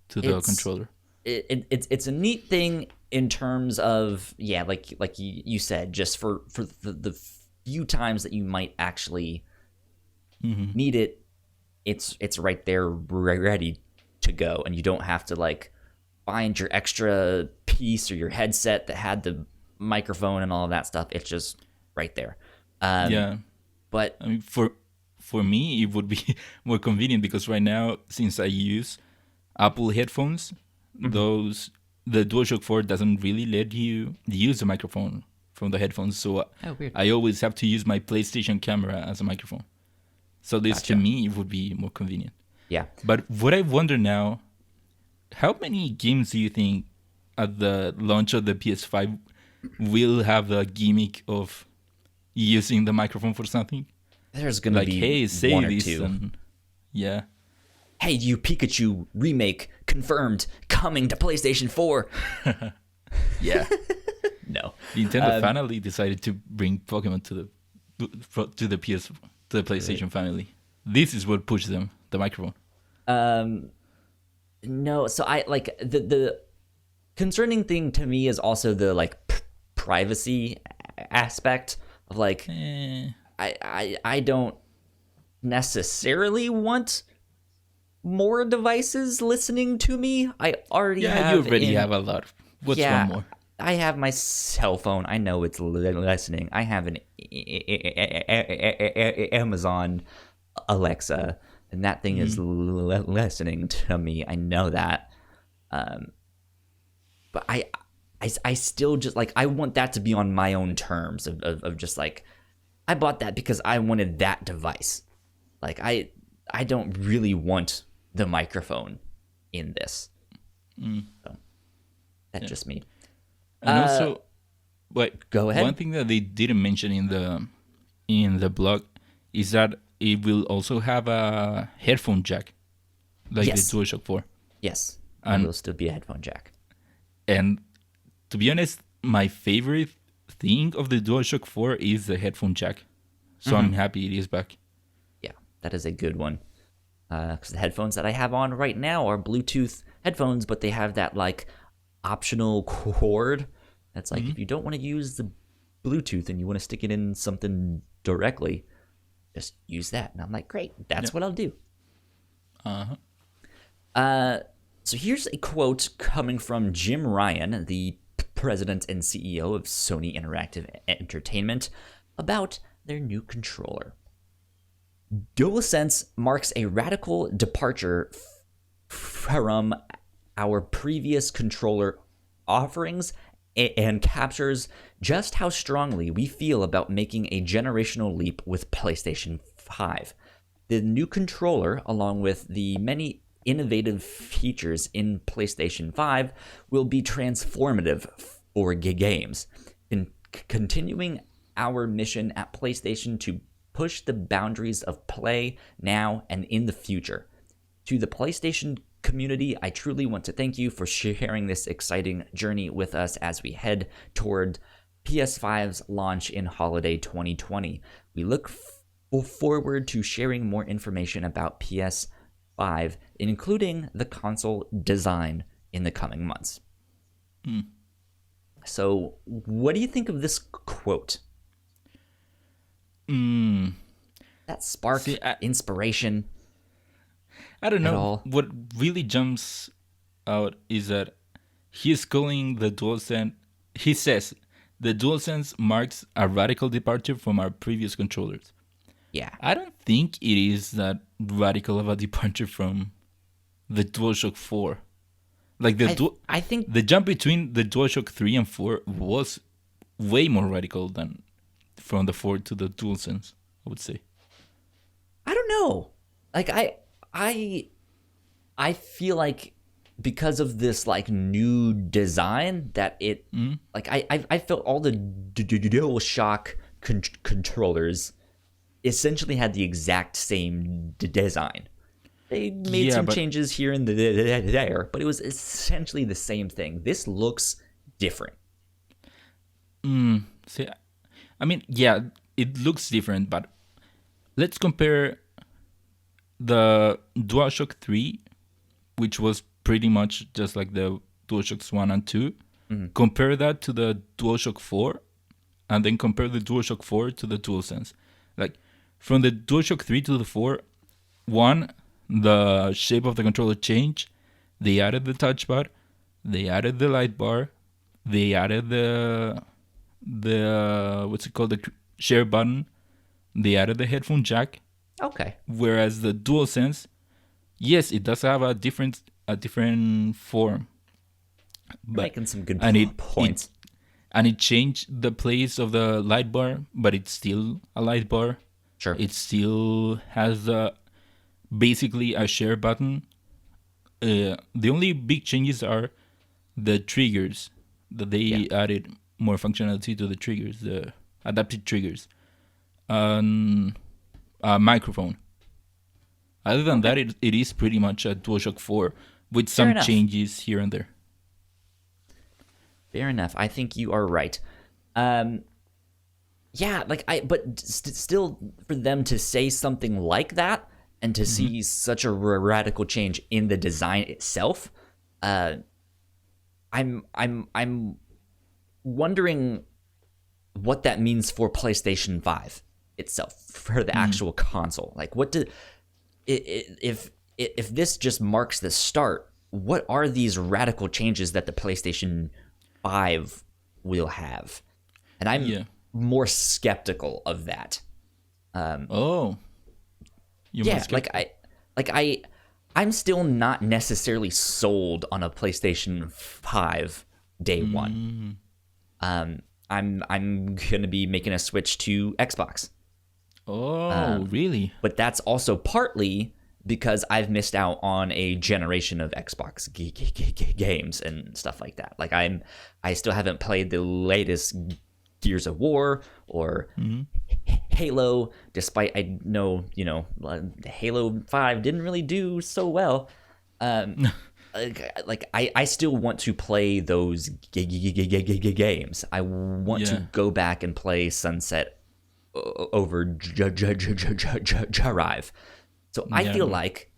to the controller. It's a neat thing in terms of like you said, just for the few times that you might actually need it, it's right there ready to go, and you don't have to like find your extra piece or your headset that had the microphone and all of that stuff. It's just right there. But I mean, for me, it would be more convenient because right now, since I use Apple headphones, the DualShock 4 doesn't really let you use the microphone from the headphones. So I always have to use my PlayStation camera as a microphone. So this, to me, it would be more convenient. Yeah. But what I wonder now, how many games do you think at the launch of the PS5 will have the gimmick of using the microphone for something? There's gonna be hey, say one or this two. And, hey, you Pikachu remake confirmed coming to PlayStation 4. Yeah. No. Nintendo finally decided to bring Pokemon to the PlayStation family. This is what pushed them, the microphone. No, so I like the concerning thing to me is also the like privacy aspect of like I don't necessarily want more devices listening to me. I already have. You already have a lot. What's one more? I have my cell phone. I know it's listening. I have an Amazon Alexa, and that thing is listening to me. I know that. But I still just like, I want that to be on my own terms of just like, I bought that because I wanted that device. Like I don't really want the microphone in this. So that's just me. And also, wait, go ahead. One thing that they didn't mention in the blog is that it will also have a headphone jack, like the DualShock 4. Yes, and it will still be a headphone jack. And to be honest, my favorite thing of the DualShock 4 is the headphone jack. So I'm happy it is back. Yeah, that is a good one. Because the headphones that I have on right now are Bluetooth headphones, but they have that like optional cord. That's like, if you don't want to use the Bluetooth and you want to stick it in something directly, just use that. And I'm like, great, that's what I'll do. So here's a quote coming from Jim Ryan, the president and CEO of Sony Interactive Entertainment, about their new controller. DualSense marks a radical departure from our previous controller offerings and captures just how strongly we feel about making a generational leap with PlayStation 5. The new controller, along with the many innovative features in PlayStation 5, will be transformative for games, continuing our mission at PlayStation to push the boundaries of play now and in the future. To the PlayStation community, I truly want to thank you for sharing this exciting journey with us as we head toward PS5's launch in holiday 2020. We look forward to sharing more information about PS5, including the console design, in the coming months. So, what do you think of this quote? That spark inspiration? I don't know. All. What really jumps out is that he's calling the DualSense. He says the DualSense marks a radical departure from our previous controllers. Yeah. I don't think it is that radical of a departure from the DualShock 4. Like I think the jump between the DualShock 3 and 4 was way more radical than from the 4 to the DualSense, I would say. I don't know. Like I feel like because of this like new design that it like I felt all the DualShock controllers essentially had the exact same design. They made some changes here and there, but it was essentially the same thing. This looks different. See, I mean, yeah, it looks different, but let's compare the DualShock 3, which was pretty much just like the DualShocks 1 and 2. Compare that to the DualShock 4, and then compare the DualShock 4 to the DualSense. Like, from the DualShock 3 to the 4, one, the shape of the controller changed. They added the touch bar. They added the light bar. They added the what's it called, the share button. They added the headphone jack. Okay. Whereas the DualSense, yes, it does have a different form. But making some good points. And it changed the place of the light bar, but it's still a light bar. Sure. It still has basically a share button. The only big changes are the triggers, that they added more functionality to the triggers, the adaptive triggers. Microphone. Other than that, it is pretty much a DualShock 4 with some changes here and there. Fair enough. I think you are right. Yeah, but still, for them to say something like that and to see such a radical change in the design itself, I'm wondering what that means for PlayStation 5. itself, for the actual console. Like, if this just marks the start, what are these radical changes that the PlayStation 5 will have? And I'm more skeptical of that. You're more skeptical. I'm still not necessarily sold on a PlayStation 5 day one. I'm gonna be making a switch to Xbox. Really? But that's also partly because I've missed out on a generation of Xbox games and stuff like that. Like I still haven't played the latest Gears of War or Halo, despite I know, Halo 5 didn't really do so well. I still want to play those games. I want to go back and play Sunset over Drive. So I feel like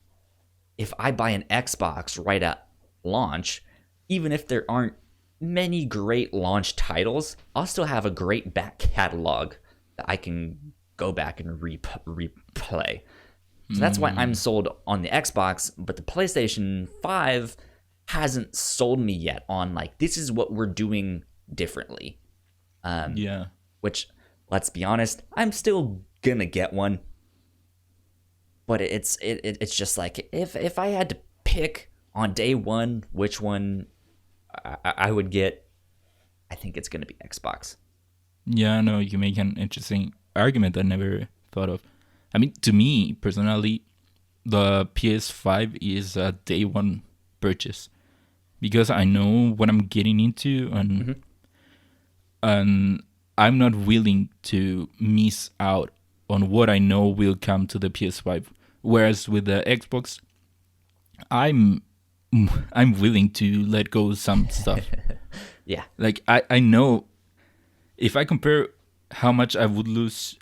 if I buy an Xbox right at launch, even if there aren't many great launch titles, I'll still have a great back catalog that I can go back and replay. So that's why I'm sold on the Xbox, but the PlayStation 5 hasn't sold me yet on, like, this is what we're doing differently. Which, let's be honest, I'm still gonna get one. But it's just like, if I had to pick on day one which one I would get, I think it's gonna be Xbox. Yeah, no, you make an interesting argument I never thought of. I mean, to me personally, the PS5 is a day one purchase because I know what I'm getting into, and I'm not willing to miss out on what I know will come to the PS5. Whereas with the Xbox, I'm willing to let go of some stuff. Yeah, like I know if I compare how much I would lose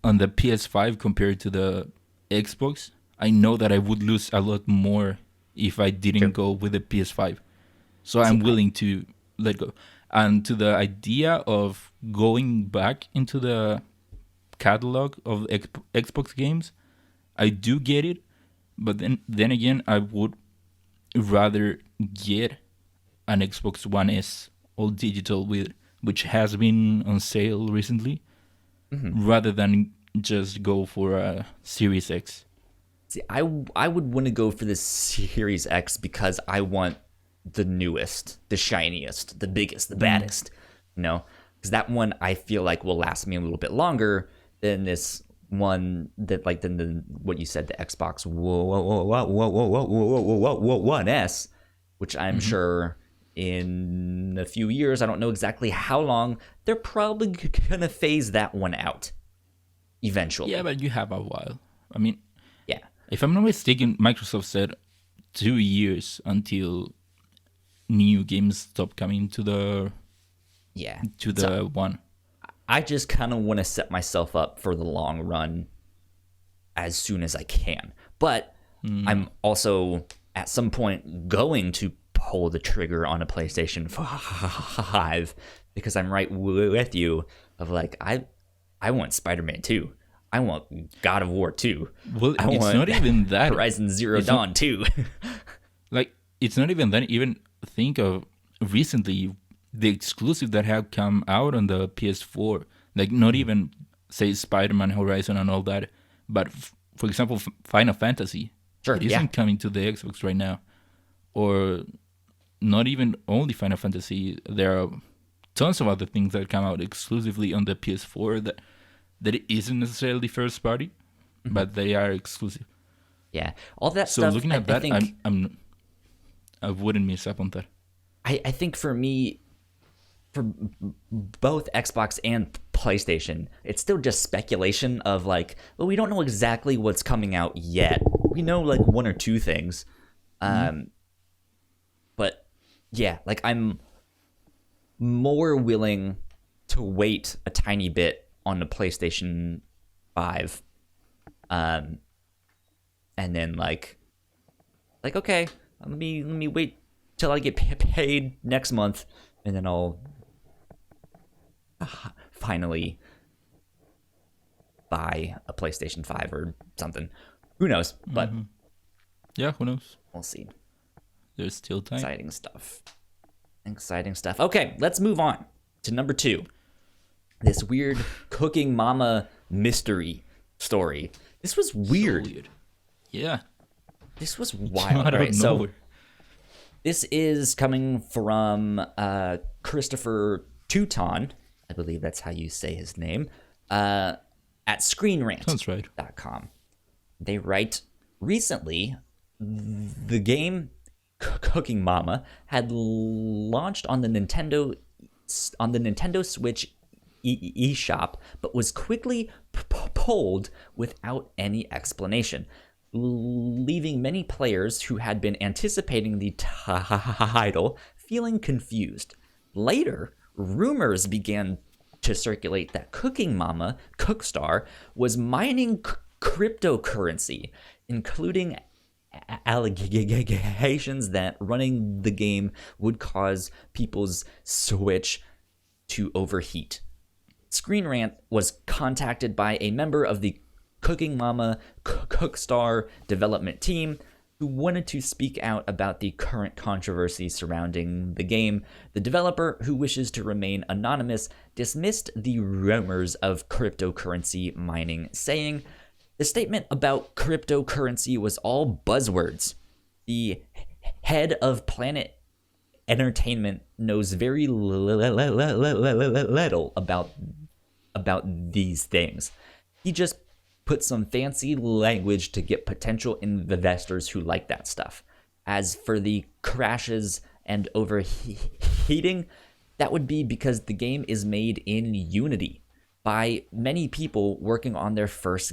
on the PS5 compared to the Xbox, I know that I would lose a lot more if I didn't go with the PS5. So I'm willing to let go. And to the idea of going back into the catalog of Xbox games, I do get it. But then again, I would rather get an Xbox One S all digital which has been on sale recently, rather than just go for a Series X. See, I would want to go for the Series X because I want the newest, the shiniest, the biggest, the baddest, because that one I feel like will last me a little bit longer than this one than what you said, the Xbox One S, which I'm sure in a few years, I don't know exactly how long, they're probably gonna phase that one out eventually. Yeah, but you have a while. I mean, yeah. If I'm not mistaken, Microsoft said 2 years until new games stop coming to the one. I just kind of want to set myself up for the long run as soon as I can. But I'm also at some point going to pull the trigger on a PlayStation 5 because I'm right with you of like, I want Spider-Man 2. I want God of War 2. Well, it's not even that. Horizon Zero Dawn 2. Like, it's not even that. Even think of recently the exclusive that have come out on the PS4. Like, not even, say, Spider-Man, Horizon, and all that. But, for example, Final Fantasy. Sure, it isn't coming to the Xbox right now. Or not even only Final Fantasy. There are tons of other things that come out exclusively on the PS4 that isn't necessarily first party, but they are exclusive. Yeah, all that so stuff. So looking at that, I think, I wouldn't miss up on that. I think for me, for both Xbox and PlayStation, it's still just speculation of like, well, we don't know exactly what's coming out yet. We know like one or two things, but yeah, like I'm more willing to wait a tiny bit on the PlayStation 5, and then like okay, let me wait till I get paid next month, and then I'll finally buy a PlayStation 5 or something. Who knows? But Yeah, who knows? we'll see. There's still time. Exciting stuff. Exciting stuff. Okay, let's move on to number 2. This weird Cooking Mama mystery story. This was weird. So weird. Yeah. This was wild. Out of Right? So nowhere. this is coming from Christopher Teuton. I believe that's how you say his name. At Sounds right. ScreenRant.com. They write, recently, the game Cooking Mama had launched on the Nintendo Switch eShop, but was quickly pulled without any explanation, leaving many players who had been anticipating the title feeling confused. Later, rumors began to circulate that Cooking Mama, Cookstar, was mining cryptocurrency, including allegations that running the game would cause people's Switch to overheat. Screen Rant was contacted by a member of the Cooking Mama Cookstar development team who wanted to speak out about the current controversy surrounding the game. The developer, who wishes to remain anonymous, dismissed the rumors of cryptocurrency mining, saying, "The statement about cryptocurrency was all buzzwords. The head of Planet Entertainment knows very little about these things. He just put some fancy language to get potential investors who like that stuff. As for the crashes and overheating, that would be because the game is made in Unity by many people working on their first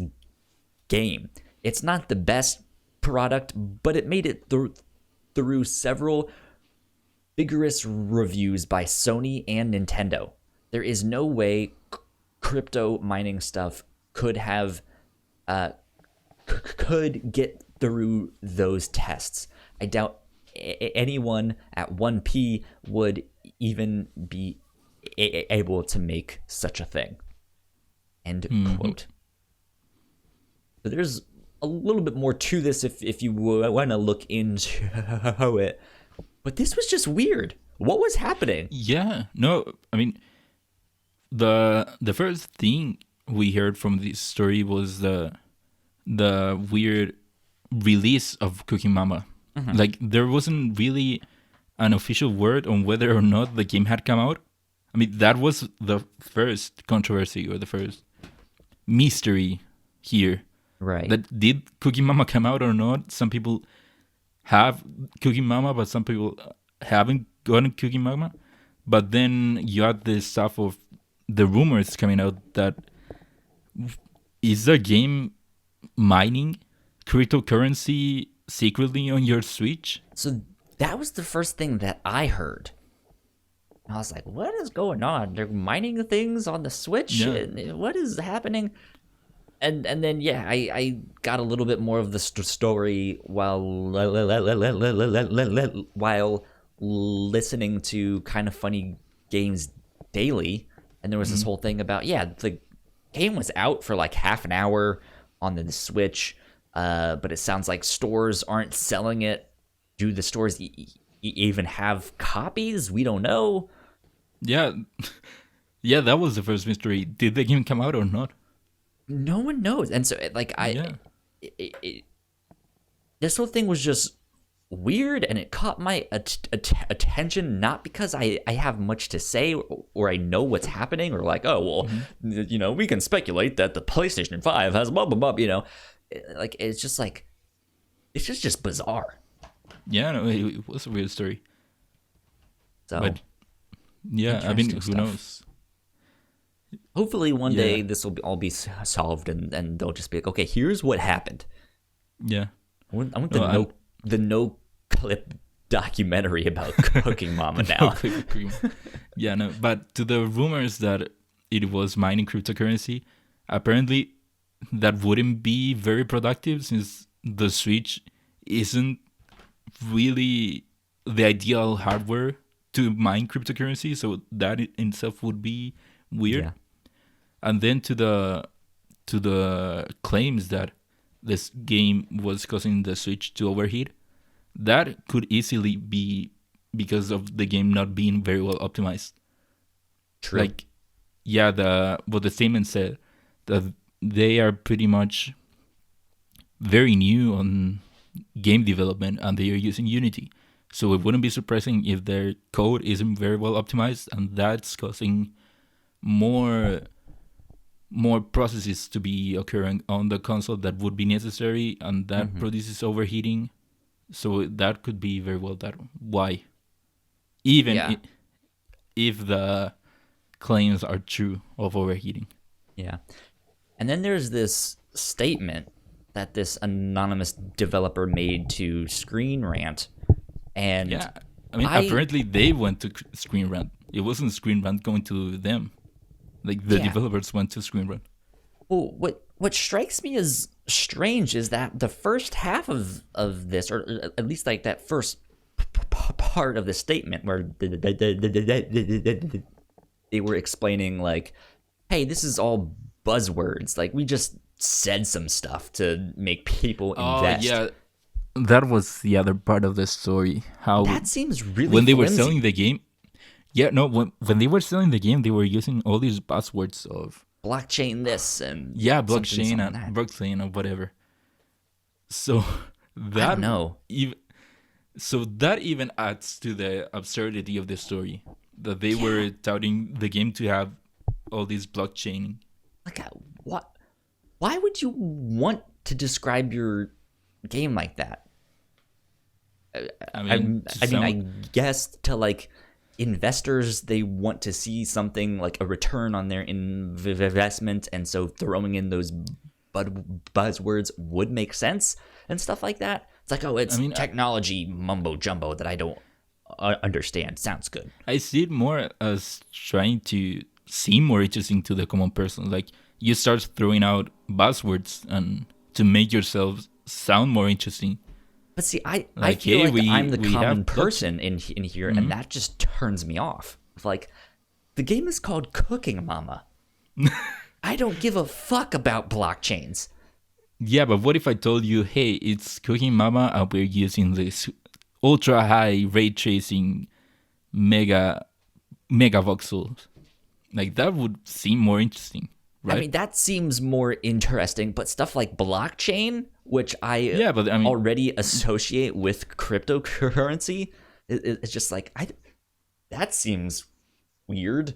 game. It's not the best product, but it made it through several vigorous reviews by Sony and Nintendo. There is no way crypto mining stuff could get through those tests. I doubt anyone at 1P would even be able to make such a thing." End quote. So there's a little bit more to this if you want to look into it. But this was just weird. What was happening? Yeah. No, I mean, the first thing we heard from this story was the weird release of Cooking Mama. Like, there wasn't really an official word on whether or not the game had come out. I mean, that was the first controversy or the first mystery here. Right. That did Cooking Mama come out or not? Some people have Cooking Mama, but some people haven't gotten Cooking Mama. But then you had this stuff of the rumors coming out that is the game mining cryptocurrency secretly on your Switch? So that was the first thing that I heard. I was like, what is going on? They're mining things on the Switch? Yeah. What is happening? And then, yeah, I got a little bit more of the story while listening to Kind of Funny Games Daily. And there was this whole thing about, yeah, the game was out for like half an hour on the Switch, but it sounds like stores aren't selling it. Do the stores even have copies? We don't know. Yeah. Yeah, that was the first mystery. Did the game come out or not? No one knows. And so, like, this whole thing was just weird, and it caught my attention, not because I have much to say or I know what's happening, or like, oh, well, you know, we can speculate that the PlayStation 5 has blah, blah, blah, you know. Like, it's just bizarre. Yeah, no, it was a weird story. So, but, yeah, I mean, who stuff. knows? Hopefully one day this will all be solved, and they'll just be like, okay, here's what happened. Yeah. I want the no clip documentary about Cooking Mama now. Yeah, no, but to the rumors that it was mining cryptocurrency, apparently that wouldn't be very productive since the Switch isn't really the ideal hardware to mine cryptocurrency, so that in itself would be weird. Yeah. And then to to the claims that this game was causing the Switch to overheat, that could easily be because of the game not being very well optimized. True. Like, yeah, what the statement said, that they are pretty much very new on game development and they are using Unity. So it wouldn't be surprising if their code isn't very well optimized, and that's causing more processes to be occurring on the console that would be necessary, and that produces overheating. So that could be very well that why, even if the claims are true of overheating. Yeah. And then there's this statement that this anonymous developer made to Screen Rant. And yeah, I mean, apparently they went to Screen Rant. It wasn't Screen Rant going to them. Like, the developers went to Screen Rant. Well, what strikes me as strange is that the first half of this, or at least like that first part of the statement where they were explaining like, hey, this is all buzzwords. Like, we just said some stuff to make people invest. Oh, yeah. That was the other part of the story. How that seems really when they flimsy. were selling the game. Yeah, no, when they were selling the game, they were using all these buzzwords of blockchain this and blockchain and that. blockchain or whatever. So that I don't know. So that even adds to the absurdity of the story, that they were touting the game to have all these blockchain. Like, what? Why would you want to describe your game like that? I guess to like investors, they want to see something like a return on their investment, and so throwing in those buzzwords would make sense and stuff like that. It's like, oh, it's technology mumbo jumbo that I don't understand. Sounds good. I see it more as trying to seem more interesting to the common person. Like, you start throwing out buzzwords and to make yourself sound more interesting. But see, I feel like I'm the common person in here, and that just turns me off. Like, the game is called Cooking Mama. I don't give a fuck about blockchains. Yeah, but what if I told you, hey, it's Cooking Mama and we're using this ultra high ray tracing mega voxels? Like, that would seem more interesting, right? I mean, that seems more interesting, but stuff like blockchain, which I already associate with cryptocurrency, it's just like, that seems weird.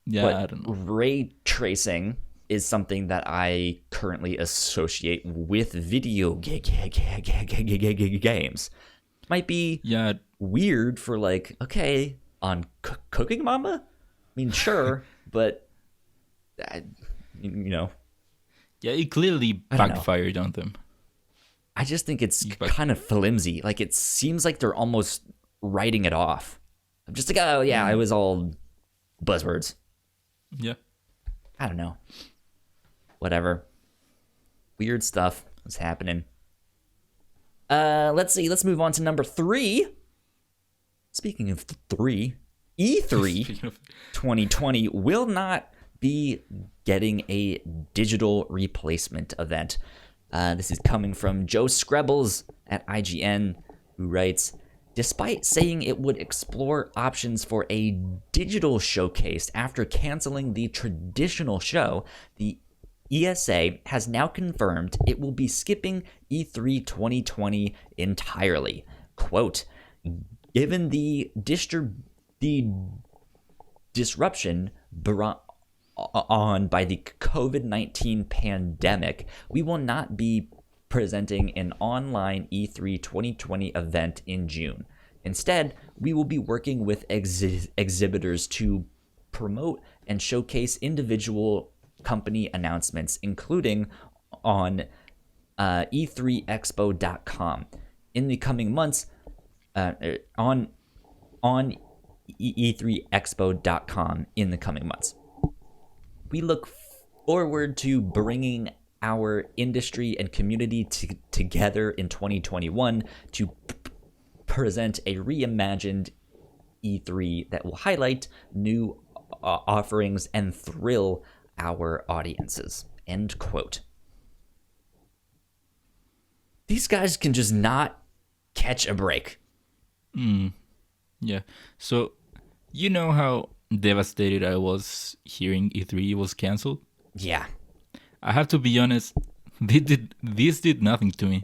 Yeah, but I don't know. Ray tracing is something that I currently associate with video games. Might be weird for like, okay, on Cooking Mama? I mean, sure, but, you know. Yeah, it clearly backfired on them. I just think it's kind of flimsy. Like, it seems like they're almost writing it off. I'm just like, oh, yeah, it was all buzzwords. Yeah. I don't know. Whatever. Weird stuff is happening. Let's see. Let's move on to number 3. Speaking of 3, E3 2020 will not be getting a digital replacement event. This is coming from Joe Screbbles at IGN, who writes, despite saying it would explore options for a digital showcase after canceling the traditional show, the ESA has now confirmed it will be skipping E3 2020 entirely. Quote, given the disruption brought on by the COVID-19 pandemic, we will not be presenting an online E3 2020 event in June. Instead, we will be working with exhibitors to promote and showcase individual company announcements, including on e3expo.com in the coming months, on e3expo.com in the coming months. We look forward to bringing our industry and community together in 2021 to present a reimagined E3 that will highlight new offerings and thrill our audiences. End quote. These guys can just not catch a break. Yeah. So, you know how devastated I was hearing E3 was canceled? Yeah. I have to be honest, this did nothing to me.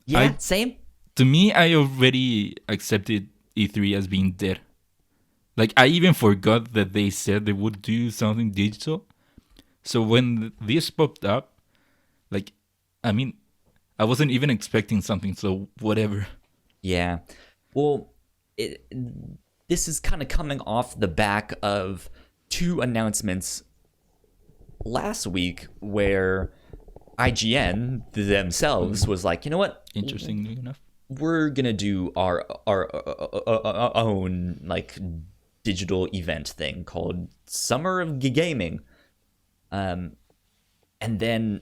Yeah, same. To me, I already accepted E3 as being dead. Like, I even forgot that they said they would do something digital. So when this popped up, like, I mean, I wasn't even expecting something, so whatever. Yeah. Well, this is kind of coming off the back of two announcements last week where IGN themselves was like, you know what? Interestingly enough. We're going to do our own like digital event thing called Summer of Gaming. And then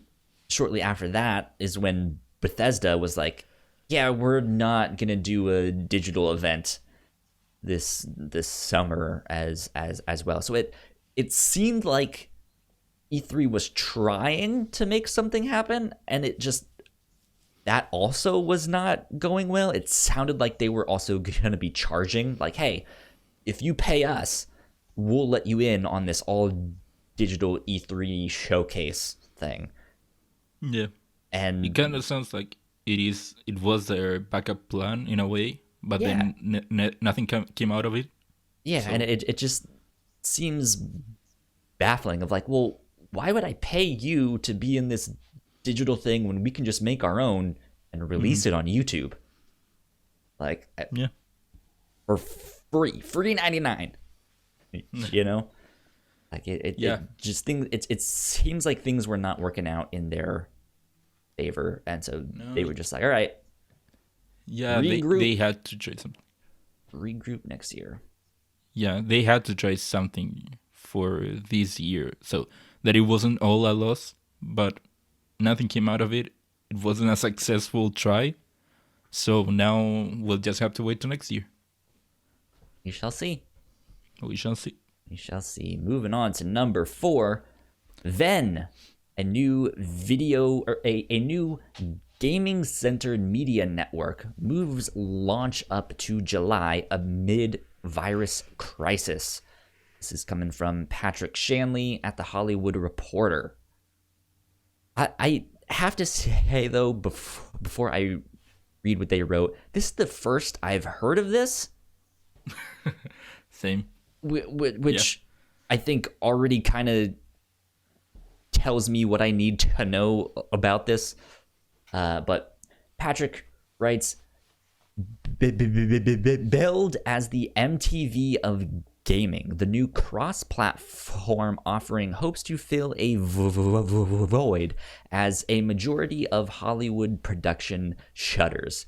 shortly after that is when Bethesda was like, yeah, we're not going to do a digital event this summer as well. So it seemed like E3 was trying to make something happen, and it just, that also was not going well. It sounded like they were also going to be charging, like, hey, if you pay us, we'll let you in on this all digital E3 showcase thing. Yeah. And it kind of sounds like it was their backup plan in a way, but then nothing came out of it. Yeah, so. And it just seems baffling of like, well, why would I pay you to be in this digital thing when we can just make our own and release it on YouTube? Like, yeah, for free 99. You know, like it just it seems like things were not working out in their favor, and so they were just like, all right, yeah, they had to try something. Regroup next year. Yeah, they had to try something for this year, so that it wasn't all a loss, but nothing came out of it. It wasn't a successful try, so now we'll just have to wait till next year. We shall see. We shall see. We shall see. Moving on to number 4, Ven, a new video or a new gaming-centered media network, moves launch up to July amid virus crisis. This is coming from Patrick Shanley at The Hollywood Reporter. I have to say, though, before I read what they wrote, this is the first I've heard of this. Same. Which I think already kind of tells me what I need to know about this. But Patrick writes, billed as the MTV of gaming, the new cross-platform offering hopes to fill a void as a majority of Hollywood production shutters.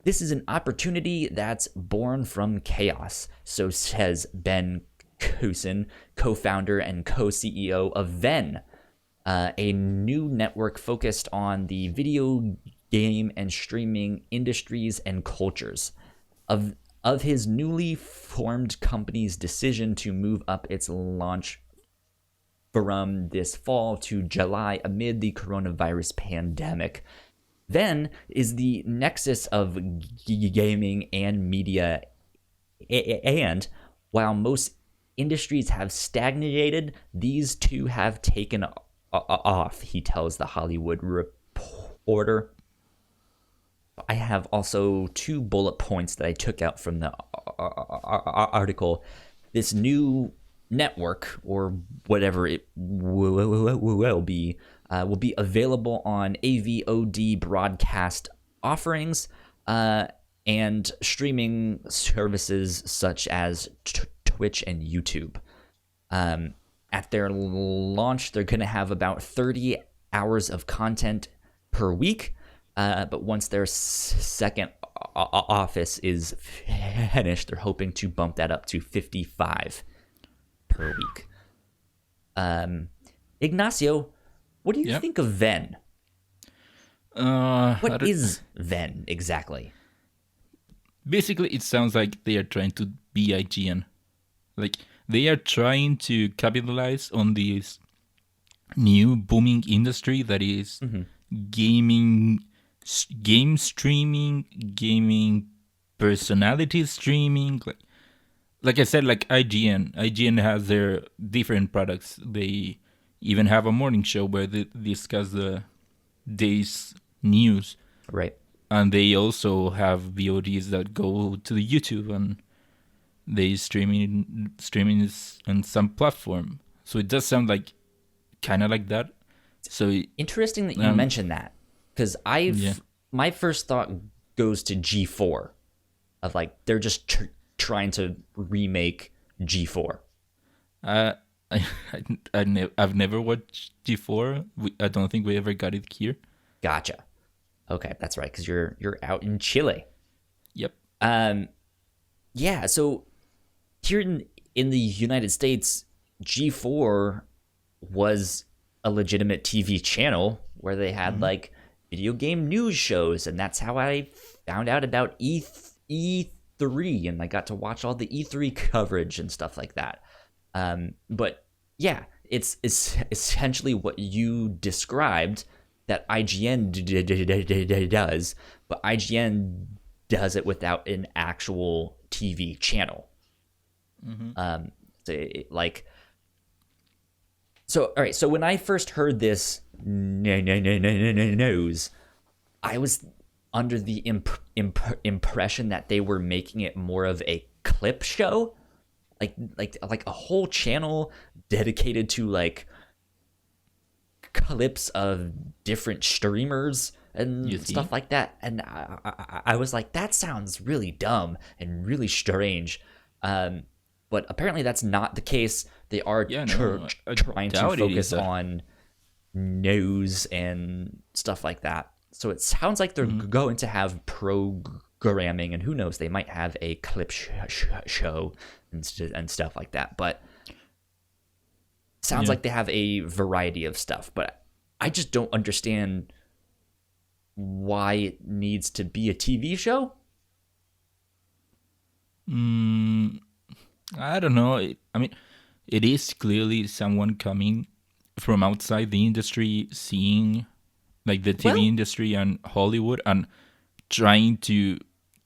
This is an opportunity that's born from chaos, so says Ben Kusin, co-founder and co-CEO of Ven, a new network focused on the video game and streaming industries and cultures. Of his newly formed company's decision to move up its launch from this fall to July amid the coronavirus pandemic, Ven is the nexus of gaming and media, and while most industries have stagnated, these two have taken off, he tells The Hollywood Reporter. I have also 2 bullet points that I took out from the article. This new network, or whatever it will be available on AVOD broadcast offerings and streaming services such as Twitch and YouTube. At their launch, they're going to have about 30 hours of content per week. But once their second office is finished, they're hoping to bump that up to 55 per week. Ignacio, what do you think of Ven? What is Ven exactly? Basically, it sounds like they are trying to be IGN. Like, they are trying to capitalize on this new booming industry that is gaming, game streaming, gaming personality streaming. Like I said, like IGN. IGN has their different products. They even have a morning show where they discuss the day's news. Right. And they also have VODs that go to the YouTube and they streaming on some platform. So it does sound like kind of like that. So Interesting that you mentioned that, because my first thought goes to G4, of like they're just trying to remake G4. I've never watched G4. I don't think we ever got it here. Gotcha. Okay, that's right, because you're out in Chile. Yep. Yeah. So here in the United States, G4 was a legitimate TV channel where they had like video game news shows, and that's how I found out about E3, and I got to watch all the E3 coverage and stuff like that. But yeah, it's essentially what you described that IGN does, but IGN does it without an actual TV channel. So all right. So when I first heard this news, I was under the impression that they were making it more of a clip show, like a whole channel dedicated to like clips of different streamers and stuff like that. And I was like, that sounds really dumb and really strange. But apparently that's not the case. They are trying to focus on news and stuff like that. So it sounds like they're going to have programming, and who knows, they might have a clip show and stuff like that. But sounds like they have a variety of stuff. But I just don't understand why it needs to be a TV show. I don't know. I mean, it is clearly someone coming from outside the industry, seeing like the TV industry and Hollywood, and trying to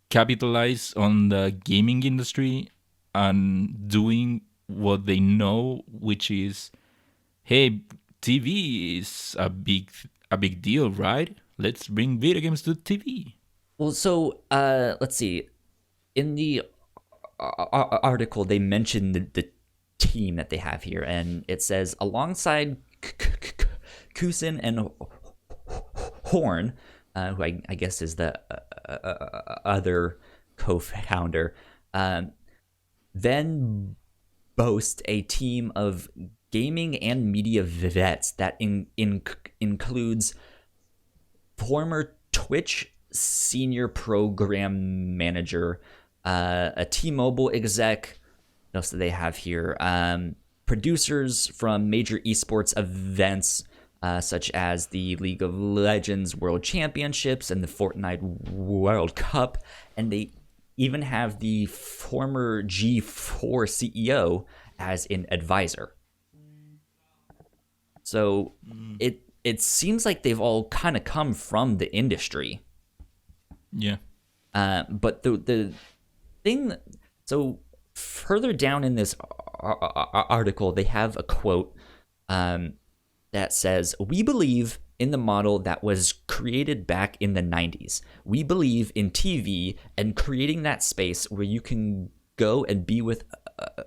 capitalize on the gaming industry and doing what they know, which is, hey, TV is a big deal, right? Let's bring video games to TV. Well, so let's see. In the article, they mentioned the team that they have here, and it says alongside Kusin and Horn, who I guess is the other co-founder, then boast a team of gaming and media vets that includes former Twitch senior program manager, a T-Mobile exec. What else do they have here? Producers from major esports events, such as the League of Legends World Championships and the Fortnite World Cup. And they even have the former G4 CEO as an advisor. So it seems like they've all kind of come from the industry. Yeah. But the thing, so further down in this article, they have a quote that says, "We believe in the model that was created back in the 90s. We believe in TV and creating that space where you can go and be with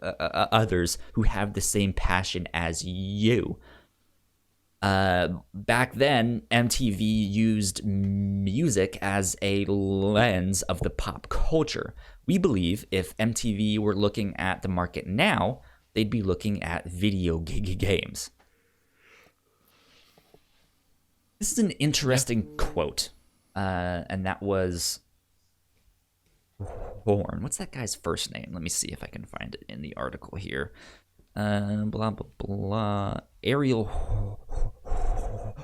others who have the same passion as you." Back then, MTV used music as a lens of the pop culture. We believe if MTV were looking at the market now, they'd be looking at video games. This is an interesting quote, and that was Horn. What's that guy's first name? Let me see if I can find it in the article here. Blah, blah, blah. Ariel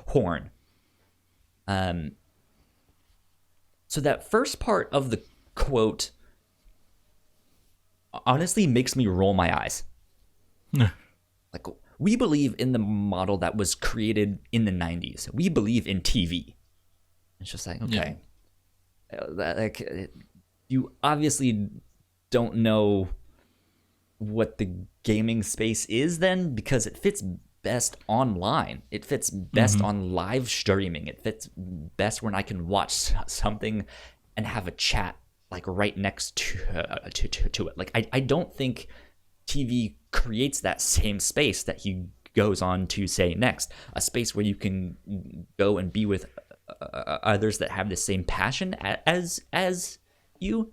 Horn. So that first part of the quote honestly makes me roll my eyes. Like, we believe in the model that was created in the 90s. We believe in TV. It's just like, okay. You obviously don't know what the gaming space is then, because it fits best online. It fits best on live streaming. It fits best when I can watch something and have a chat like right next to it. Like I don't think TV creates that same space that he goes on to say next, a space where you can go and be with others that have the same passion as you.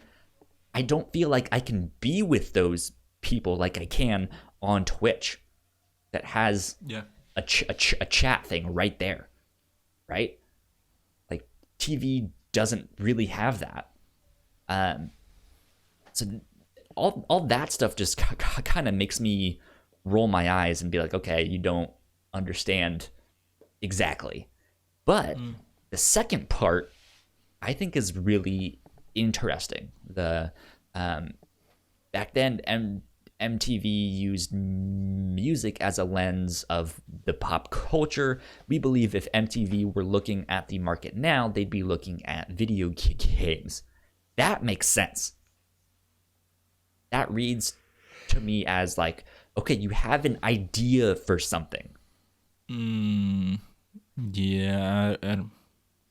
I don't feel like I can be with those people like I can on Twitch that has a chat thing right there, right? Like TV doesn't really have that. So all that stuff just kind of makes me roll my eyes and be like, okay, you don't understand exactly. But the second part, I think, is really interesting. The back then, MTV used music as a lens of the pop culture. We believe if MTV were looking at the market now, they'd be looking at video games. That makes sense. That reads to me as like, okay, you have an idea for something. Yeah,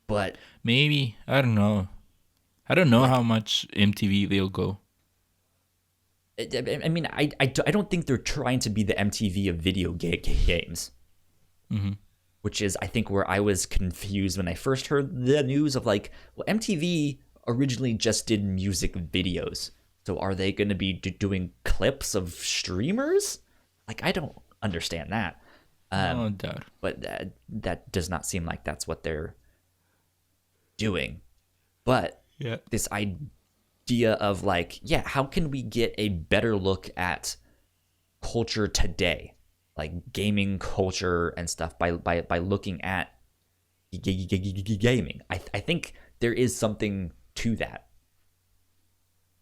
but maybe, I don't know. I don't know how much MTV they'll go. I mean, I don't think they're trying to be the MTV of video games. Which is, I think, where I was confused when I first heard the news of like, well, MTV originally just did music videos. So are they going to be doing clips of streamers? Like, I don't understand that. But that does not seem like that's what they're doing. But this idea of like, how can we get a better look at culture today, like gaming culture and stuff, by looking at gaming? I think there is something to that.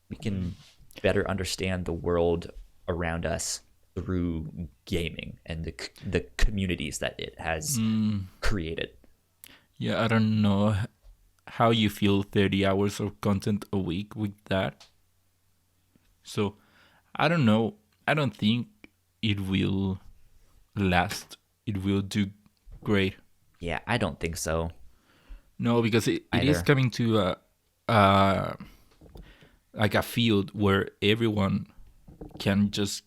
We can better understand the world around us through gaming and the communities that it has created. Yeah, I don't know how you feel 30 hours of content a week with that. So, I don't know. I don't think it will last. It will do great. Yeah, I don't think so. No, because it is coming to like a field where everyone can just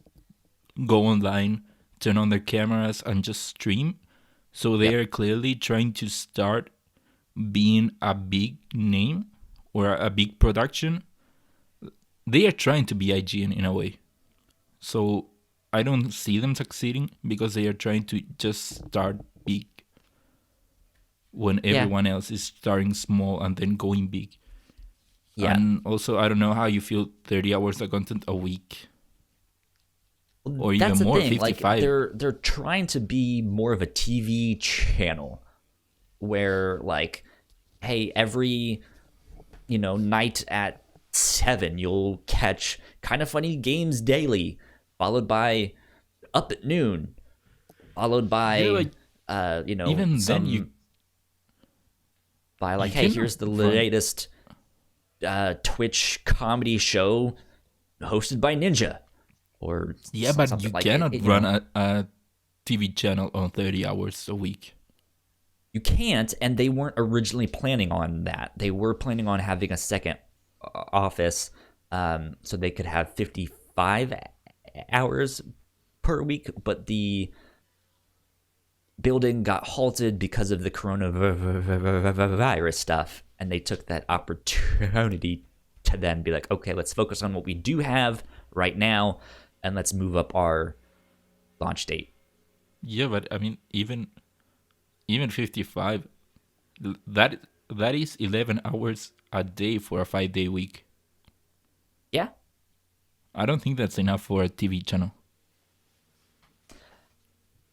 go online, turn on their cameras, and just stream. So they are clearly trying to start being a big name or a big production. They are trying to be IGN in a way. So I don't see them succeeding because they are trying to just start big when everyone else is starting small and then going big. Yeah. And also, I don't know how you feel 30 hours of content a week. Or even that's more, the thing. 55. Like, they're trying to be more of a TV channel where, like, hey, every, night at 7, you'll catch Kind of Funny Games Daily, followed by Up at Noon, followed by, even some, then you... By, like, hey, here's the latest Twitch comedy show hosted by Ninja. Or but you like cannot run a TV channel on 30 hours a week. You can't, and they weren't originally planning on that. They were planning on having a second office so they could have 55 hours per week, but the building got halted because of the coronavirus stuff, and they took that opportunity to then be like, okay, let's focus on what we do have right now, and let's move up our launch date. Yeah, but I mean, even 55, that is 11 hours a day for a 5-day week. Yeah. I don't think that's enough for a TV channel.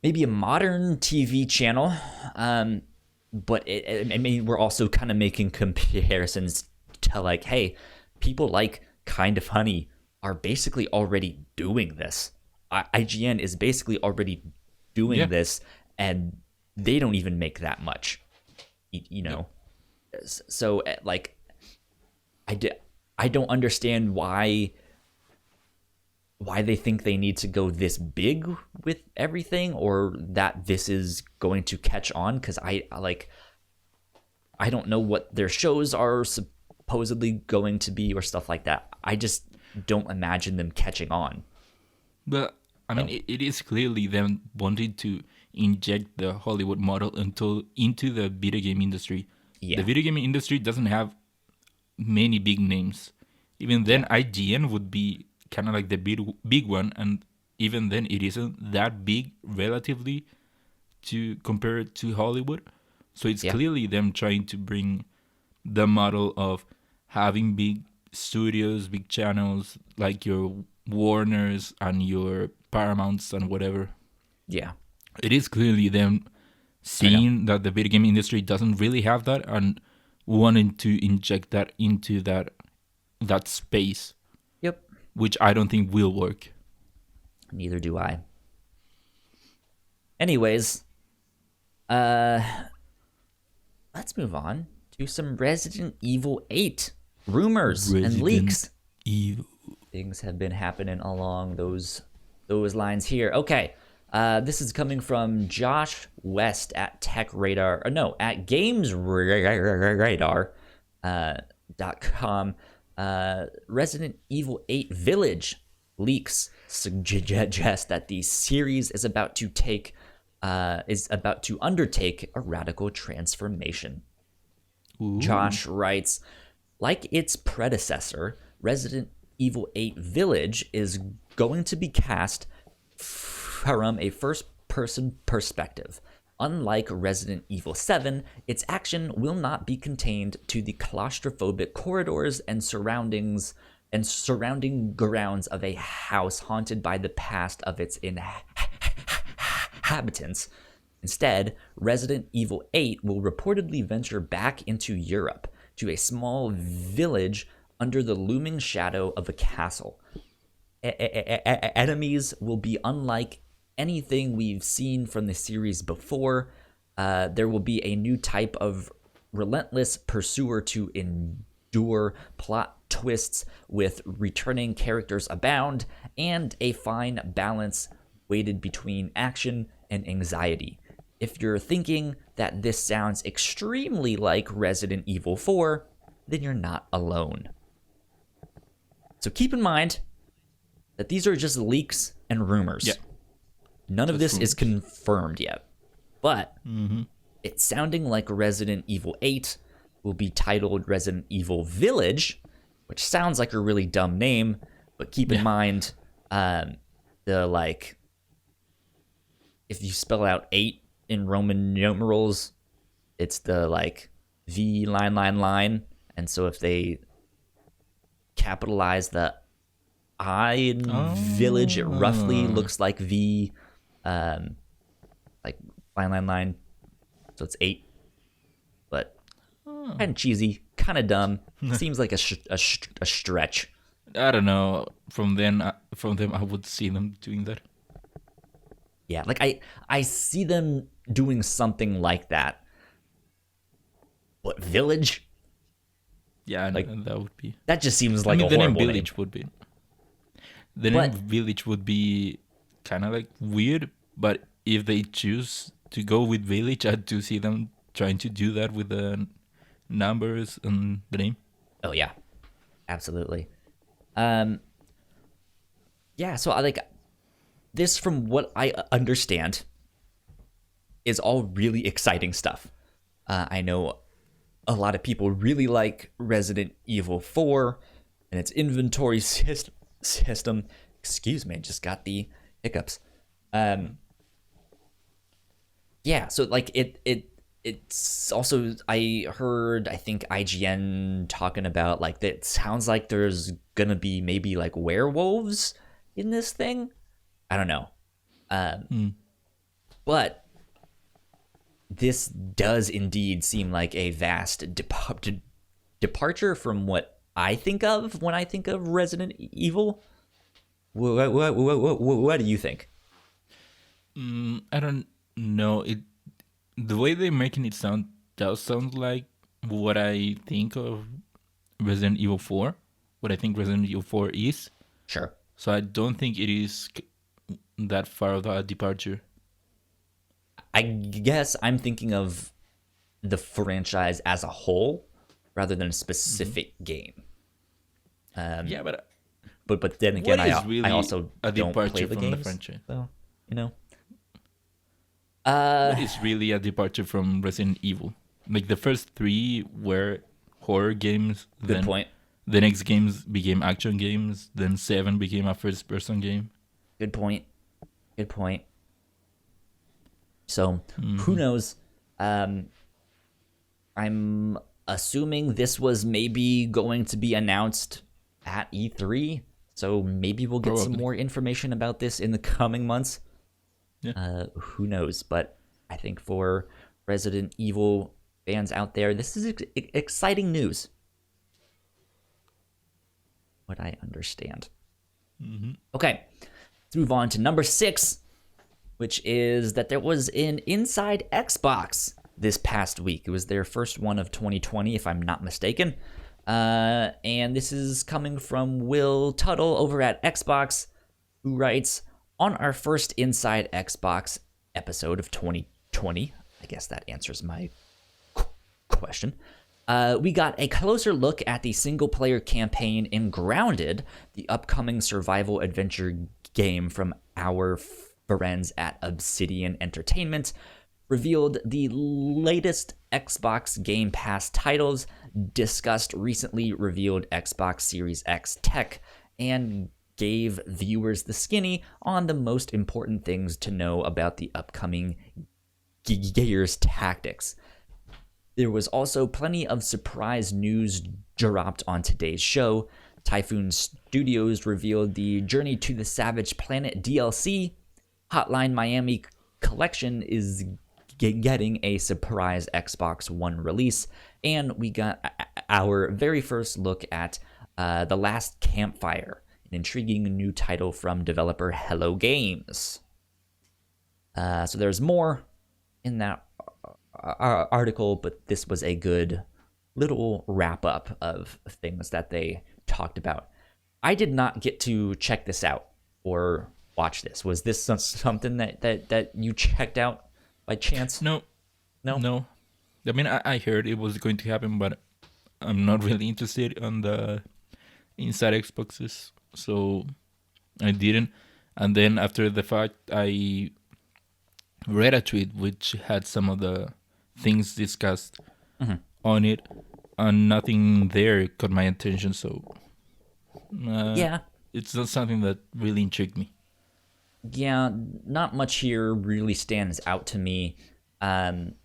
Maybe a modern TV channel, but I mean, we're also kind of making comparisons to like, hey, people like Kind of Funny are basically already doing this. IGN is basically already doing this, and they don't even make that much, you know. So like, I don't understand why they think they need to go this big with everything, or that this is going to catch on, because I don't know what their shows are supposedly going to be or stuff like that. I just don't imagine them catching on. But I mean, it is clearly them wanting to inject the Hollywood model into the video game industry. Yeah. The video game industry doesn't have many big names. Even then, IGN would be kind of like the big one, and even then, it isn't that big relatively to compare it to Hollywood. So it's clearly them trying to bring the model of having big studios, big channels like your Warners and your Paramounts and whatever. Yeah. It is clearly them seeing that the video game industry doesn't really have that and wanting to inject that into that space. Yep. Which I don't think will work. Neither do I. Anyways, let's move on to some Resident Evil 8 rumors and leaks. Evil. Things have been happening along those lines here. Okay, this is coming from Josh West at at GamesRadar.com. Resident Evil 8 Village leaks suggest that the series is about to undertake a radical transformation. Ooh. Josh writes, like its predecessor, Resident Evil 8 Village is going to be cast from a first-person perspective. Unlike Resident Evil 7, its action will not be contained to the claustrophobic corridors and surrounding grounds of a house haunted by the past of its inhabitants. Instead, Resident Evil 8 will reportedly venture back into Europe, to a small village under the looming shadow of a castle. Enemies will be unlike anything we've seen from the series before. There will be a new type of relentless pursuer to endure, plot twists with returning characters abound, and a fine balance weighted between action and anxiety. If you're thinking that this sounds extremely like Resident Evil 4, then you're not alone. So keep in mind that these are just leaks and rumors. Yeah. None of this is confirmed yet. But it's sounding like Resident Evil 8 will be titled Resident Evil Village, which sounds like a really dumb name, but keep in mind if you spell out 8 in Roman numerals, it's the V line, and so if they capitalize the I in village, it roughly looks like V, line. So it's 8, but kind of cheesy, kind of dumb. Seems like a stretch. I don't know. From them, I would see them doing that. Yeah, I see them doing something like that. But Village? Yeah, that would be. That just seems like a horrible name. Village would be. The name Village would be kind of like weird, but if they choose to go with Village, I do see them trying to do that with the numbers and the name. Oh yeah, absolutely. Yeah, so this, from what I understand, is all really exciting stuff. I know a lot of people really like Resident Evil 4 and its inventory system. Excuse me, just got the hiccups. Yeah, so it's also, I think IGN talking about that it sounds like there's gonna be maybe werewolves in this thing. I don't know. But this does indeed seem like a vast departure from what I think of when I think of Resident Evil. What do you think? I don't know. The way they're making it sound does sound like what I think of Resident Evil 4. What I think Resident Evil 4 is. Sure. So I don't think it is that far of a departure. I guess I'm thinking of the franchise as a whole rather than a specific game. Yeah, but But then again, what is really I also a don't play departure the from the games. franchise? So, you know. What is really a departure from Resident Evil? Like the first 3 were horror games. Good point. The next games became action games. Then 7 became a first-person game. Good point. Good point. So, who knows? I'm assuming this was maybe going to be announced at E3. So maybe we'll get some more information about this in the coming months. Yeah. Who knows? But I think for Resident Evil fans out there, this is exciting news. What I understand. Okay, let's move on to number 6, which is that there was an Inside Xbox this past week. It was their first one of 2020, if I'm not mistaken. And this is coming from Will Tuttle over at Xbox, who writes, on our first Inside Xbox episode of 2020, I guess that answers my question, we got a closer look at the single-player campaign in Grounded, the upcoming survival adventure game from our friends at Obsidian Entertainment, revealed the latest Xbox Game Pass titles, discussed recently revealed Xbox Series X tech, and gave viewers the skinny on the most important things to know about the upcoming Gears tactics. There was also plenty of surprise news dropped on today's show. Typhoon Studios revealed the Journey to the Savage Planet DLC. Hotline Miami Collection is getting a surprise Xbox One release. And we got our very first look at The Last Campfire, an intriguing new title from developer Hello Games. So there's more in that article, but this was a good little wrap up of things that they talked about. I did not get to check this out or watch this. Was this something that you checked out by chance? No. I mean, I heard it was going to happen, but I'm not really interested on the Inside Xboxes, so I didn't. And then after the fact, I read a tweet which had some of the things discussed on it, and nothing there caught my attention. So Yeah, it's not something that really intrigued me. Yeah, not much here really stands out to me. That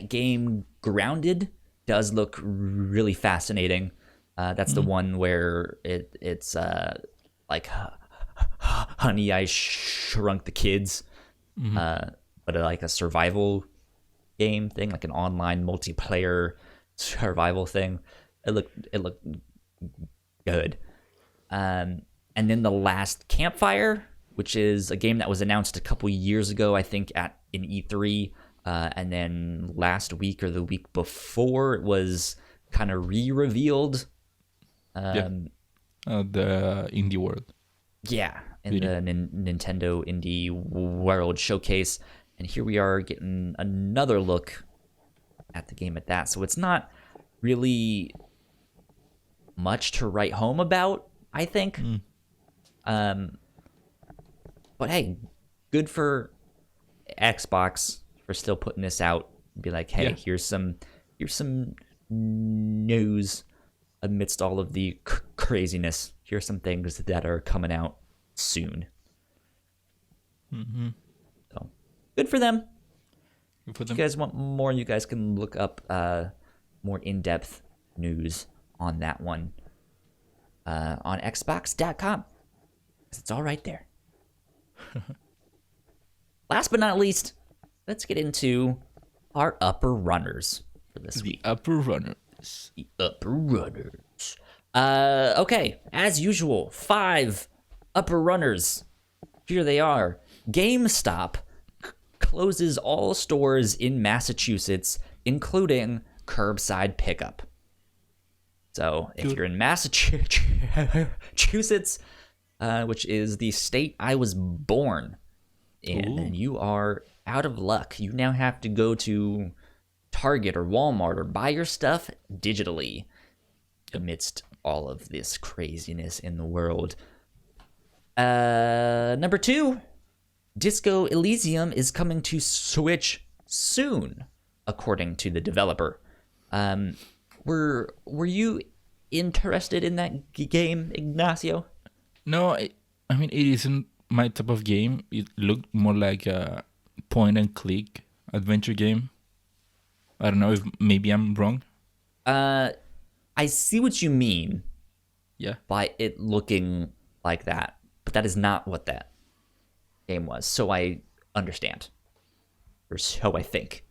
game Grounded does look really fascinating. That's the one where it's like Honey, I Shrunk the Kids, but like a survival game thing, like an online multiplayer survival thing. It looked good. And then The Last Campfire, which is a game that was announced a couple years ago, I think, in E3, and then last week or the week before, it was kind of re-revealed. The Indie World. Yeah, in the Nintendo Indie World Showcase. And here we are getting another look at the game at that. So it's not really much to write home about, I think. But hey, good for Xbox for still putting this out. Be like, hey, here's some news amidst all of the craziness. Here's some things that are coming out soon. So good for them. If you guys want more, you guys can look up more in-depth news on that one on Xbox.com. It's all right there. Last but not least, let's get into our upper runners for this week. The upper runners. The upper runners. Okay, as usual, 5 upper runners. Here they are. GameStop closes all stores in Massachusetts, including curbside pickup. So if you're in Massachusetts, which is the state I was born in, and you are out of luck. You now have to go to Target or Walmart or buy your stuff digitally amidst all of this craziness in the world. Number 2, Disco Elysium is coming to Switch soon, according to the developer. Were you interested in that game, Ignacio? No, I mean, it isn't my type of game. It looked more like a point-and-click adventure game. I don't know if maybe I'm wrong. I see what you mean. Yeah. By it looking like that, but that is not what that game was. So I understand, or so I think.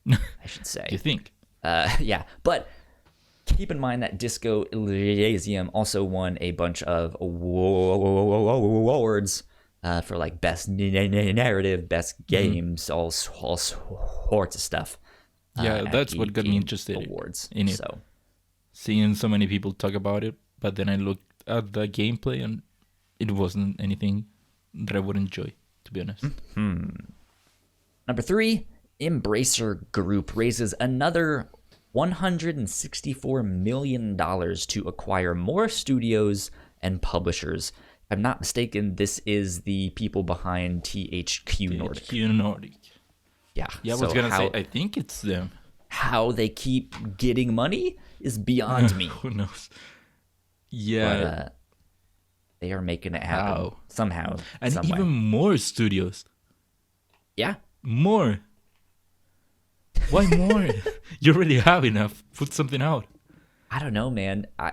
I should say. You think? Yeah, but keep in mind that Disco Elysium also won a bunch of awards for like best narrative, best games, all sorts of stuff. Yeah, that's what got me interested awards in it. So seeing so many people talk about it, but then I looked at the gameplay and it wasn't anything that I would enjoy, to be honest. Number 3, Embracer Group raises another $164 million to acquire more studios and publishers. If I'm not mistaken, this is the people behind THQ Nordic. THQ Nordic. Yeah. Yeah, I was going to say, I think it's them. How they keep getting money is beyond me. Who knows? Yeah. But, they are making it happen somehow. And some even way. more studios. Yeah. More. Why more? You already have enough. Put something out. I don't know, man. I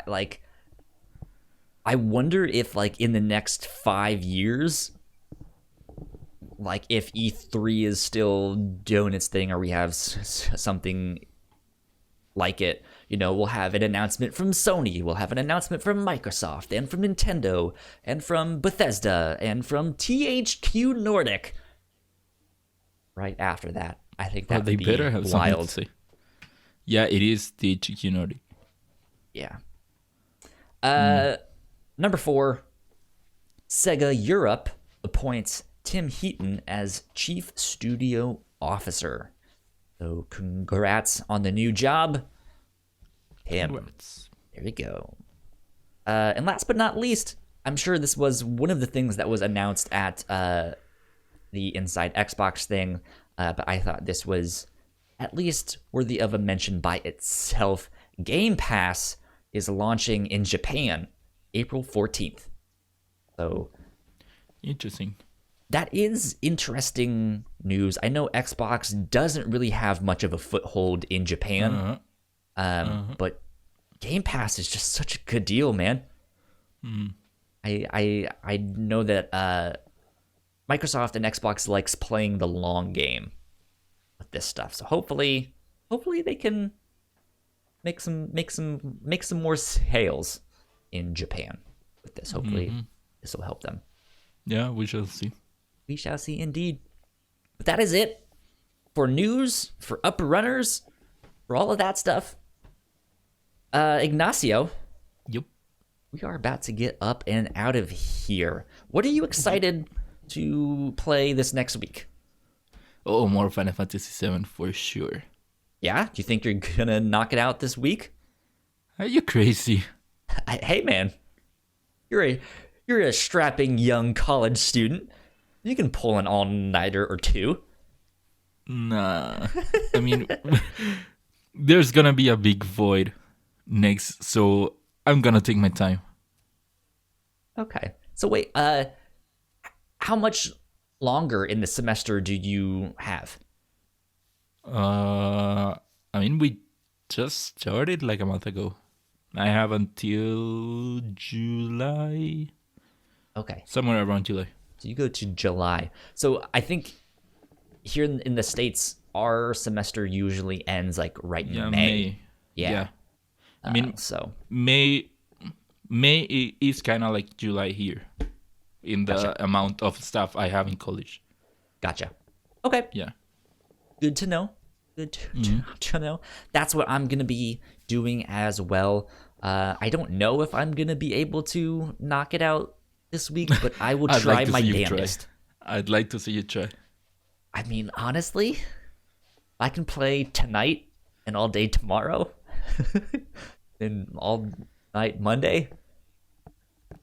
wonder if like in the next 5 years, like if E3 is still doing its thing, or we have something like it. You know, we'll have an announcement from Sony, we'll have an announcement from Microsoft, and from Nintendo, and from Bethesda, and from THQ Nordic. Right after that, I think that would be better have wild. something to say. Yeah, it is THQ Nordic. Yeah. Number 4, Sega Europe appoints Tim Heaton as Chief Studio Officer. So congrats on the new job. Him. Congrats. There we go. And last but not least, I'm sure this was one of the things that was announced at the Inside Xbox thing, but I thought this was at least worthy of a mention by itself. Game Pass is launching in Japan April 14th. So interesting. That is interesting news. I know Xbox doesn't really have much of a foothold in Japan, but Game Pass is just such a good deal, man. I know that Microsoft and Xbox likes playing the long game with this stuff. So hopefully they can make some more sales in Japan with this. Hopefully this will help them. Yeah, we shall see. We shall see indeed. But that is it for news, for upper runners, for all of that stuff. Ignacio. Yep. We are about to get up and out of here. What are you excited to play this next week? Oh, more Final Fantasy VII for sure. Yeah? Do you think you're gonna knock it out this week? Are you crazy? Hey, man. You're a strapping young college student. You can pull an all-nighter or two. Nah. I mean, there's gonna be a big void next, so I'm gonna take my time. Okay. So wait, how much longer in the semester do you have? I mean, we just started like a month ago. I have until July. Okay. Somewhere around July. So you go to July. So I think here in the States, our semester usually ends like right in May. Yeah. I mean, so May is kind of like July here. in the amount of stuff I have in college. Gotcha. Okay. Yeah. Good to know. To know. That's what I'm going to be doing as well. I don't know if I'm going to be able to knock it out this week, but I will try my damnedest. I'd like to see you try. I mean, honestly, I can play tonight and all day tomorrow and all night Monday.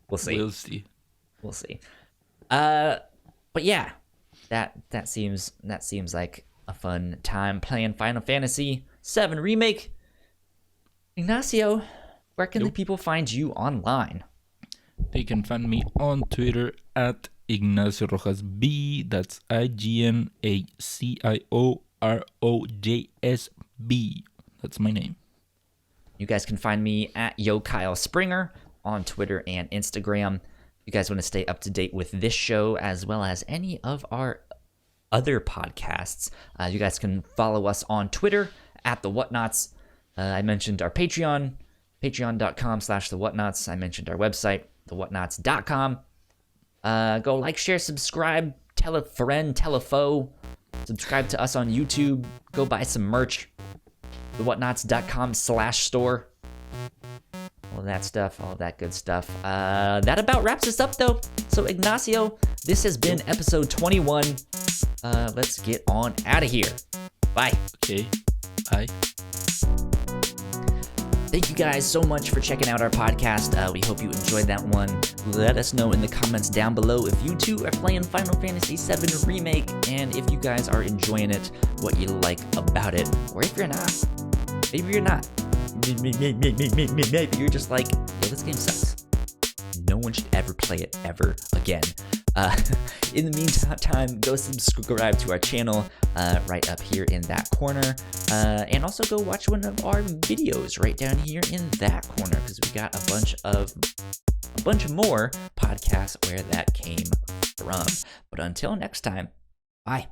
We'll see. We'll see. But yeah, that seems like a fun time playing Final Fantasy VII Remake. Ignacio, where can the people find you online? They can find me on Twitter at Ignacio Rojas B. That's IGNACIOROJSB. That's my name. You guys can find me at Yo Kyle Springer on Twitter and Instagram. If you guys want to stay up to date with this show as well as any of our other podcasts, you guys can follow us on Twitter at the Whatnauts. I mentioned our Patreon, patreon.com/the Whatnauts. I mentioned our website, thewhatnauts.com. Go like, share, subscribe, tell a friend, tell a foe. Subscribe to us on YouTube. Go buy some merch. thewhatnauts.com/store. All that stuff, all that good stuff. That about wraps us up, though. So, Ignacio, this has been episode 21. Let's get on out of here. Bye. Okay. Bye. Thank you guys so much for checking out our podcast. We hope you enjoyed that one. Let us know in the comments down below if you too are playing Final Fantasy VII Remake, and if you guys are enjoying it, what you like about it, or if you're not. Maybe you're not. Maybe you're just like, yo, this game sucks. No one should ever play it ever again. In the meantime, go subscribe to our channel right up here in that corner. And also go watch one of our videos right down here in that corner, because we got a bunch more podcasts where that came from. But until next time, bye.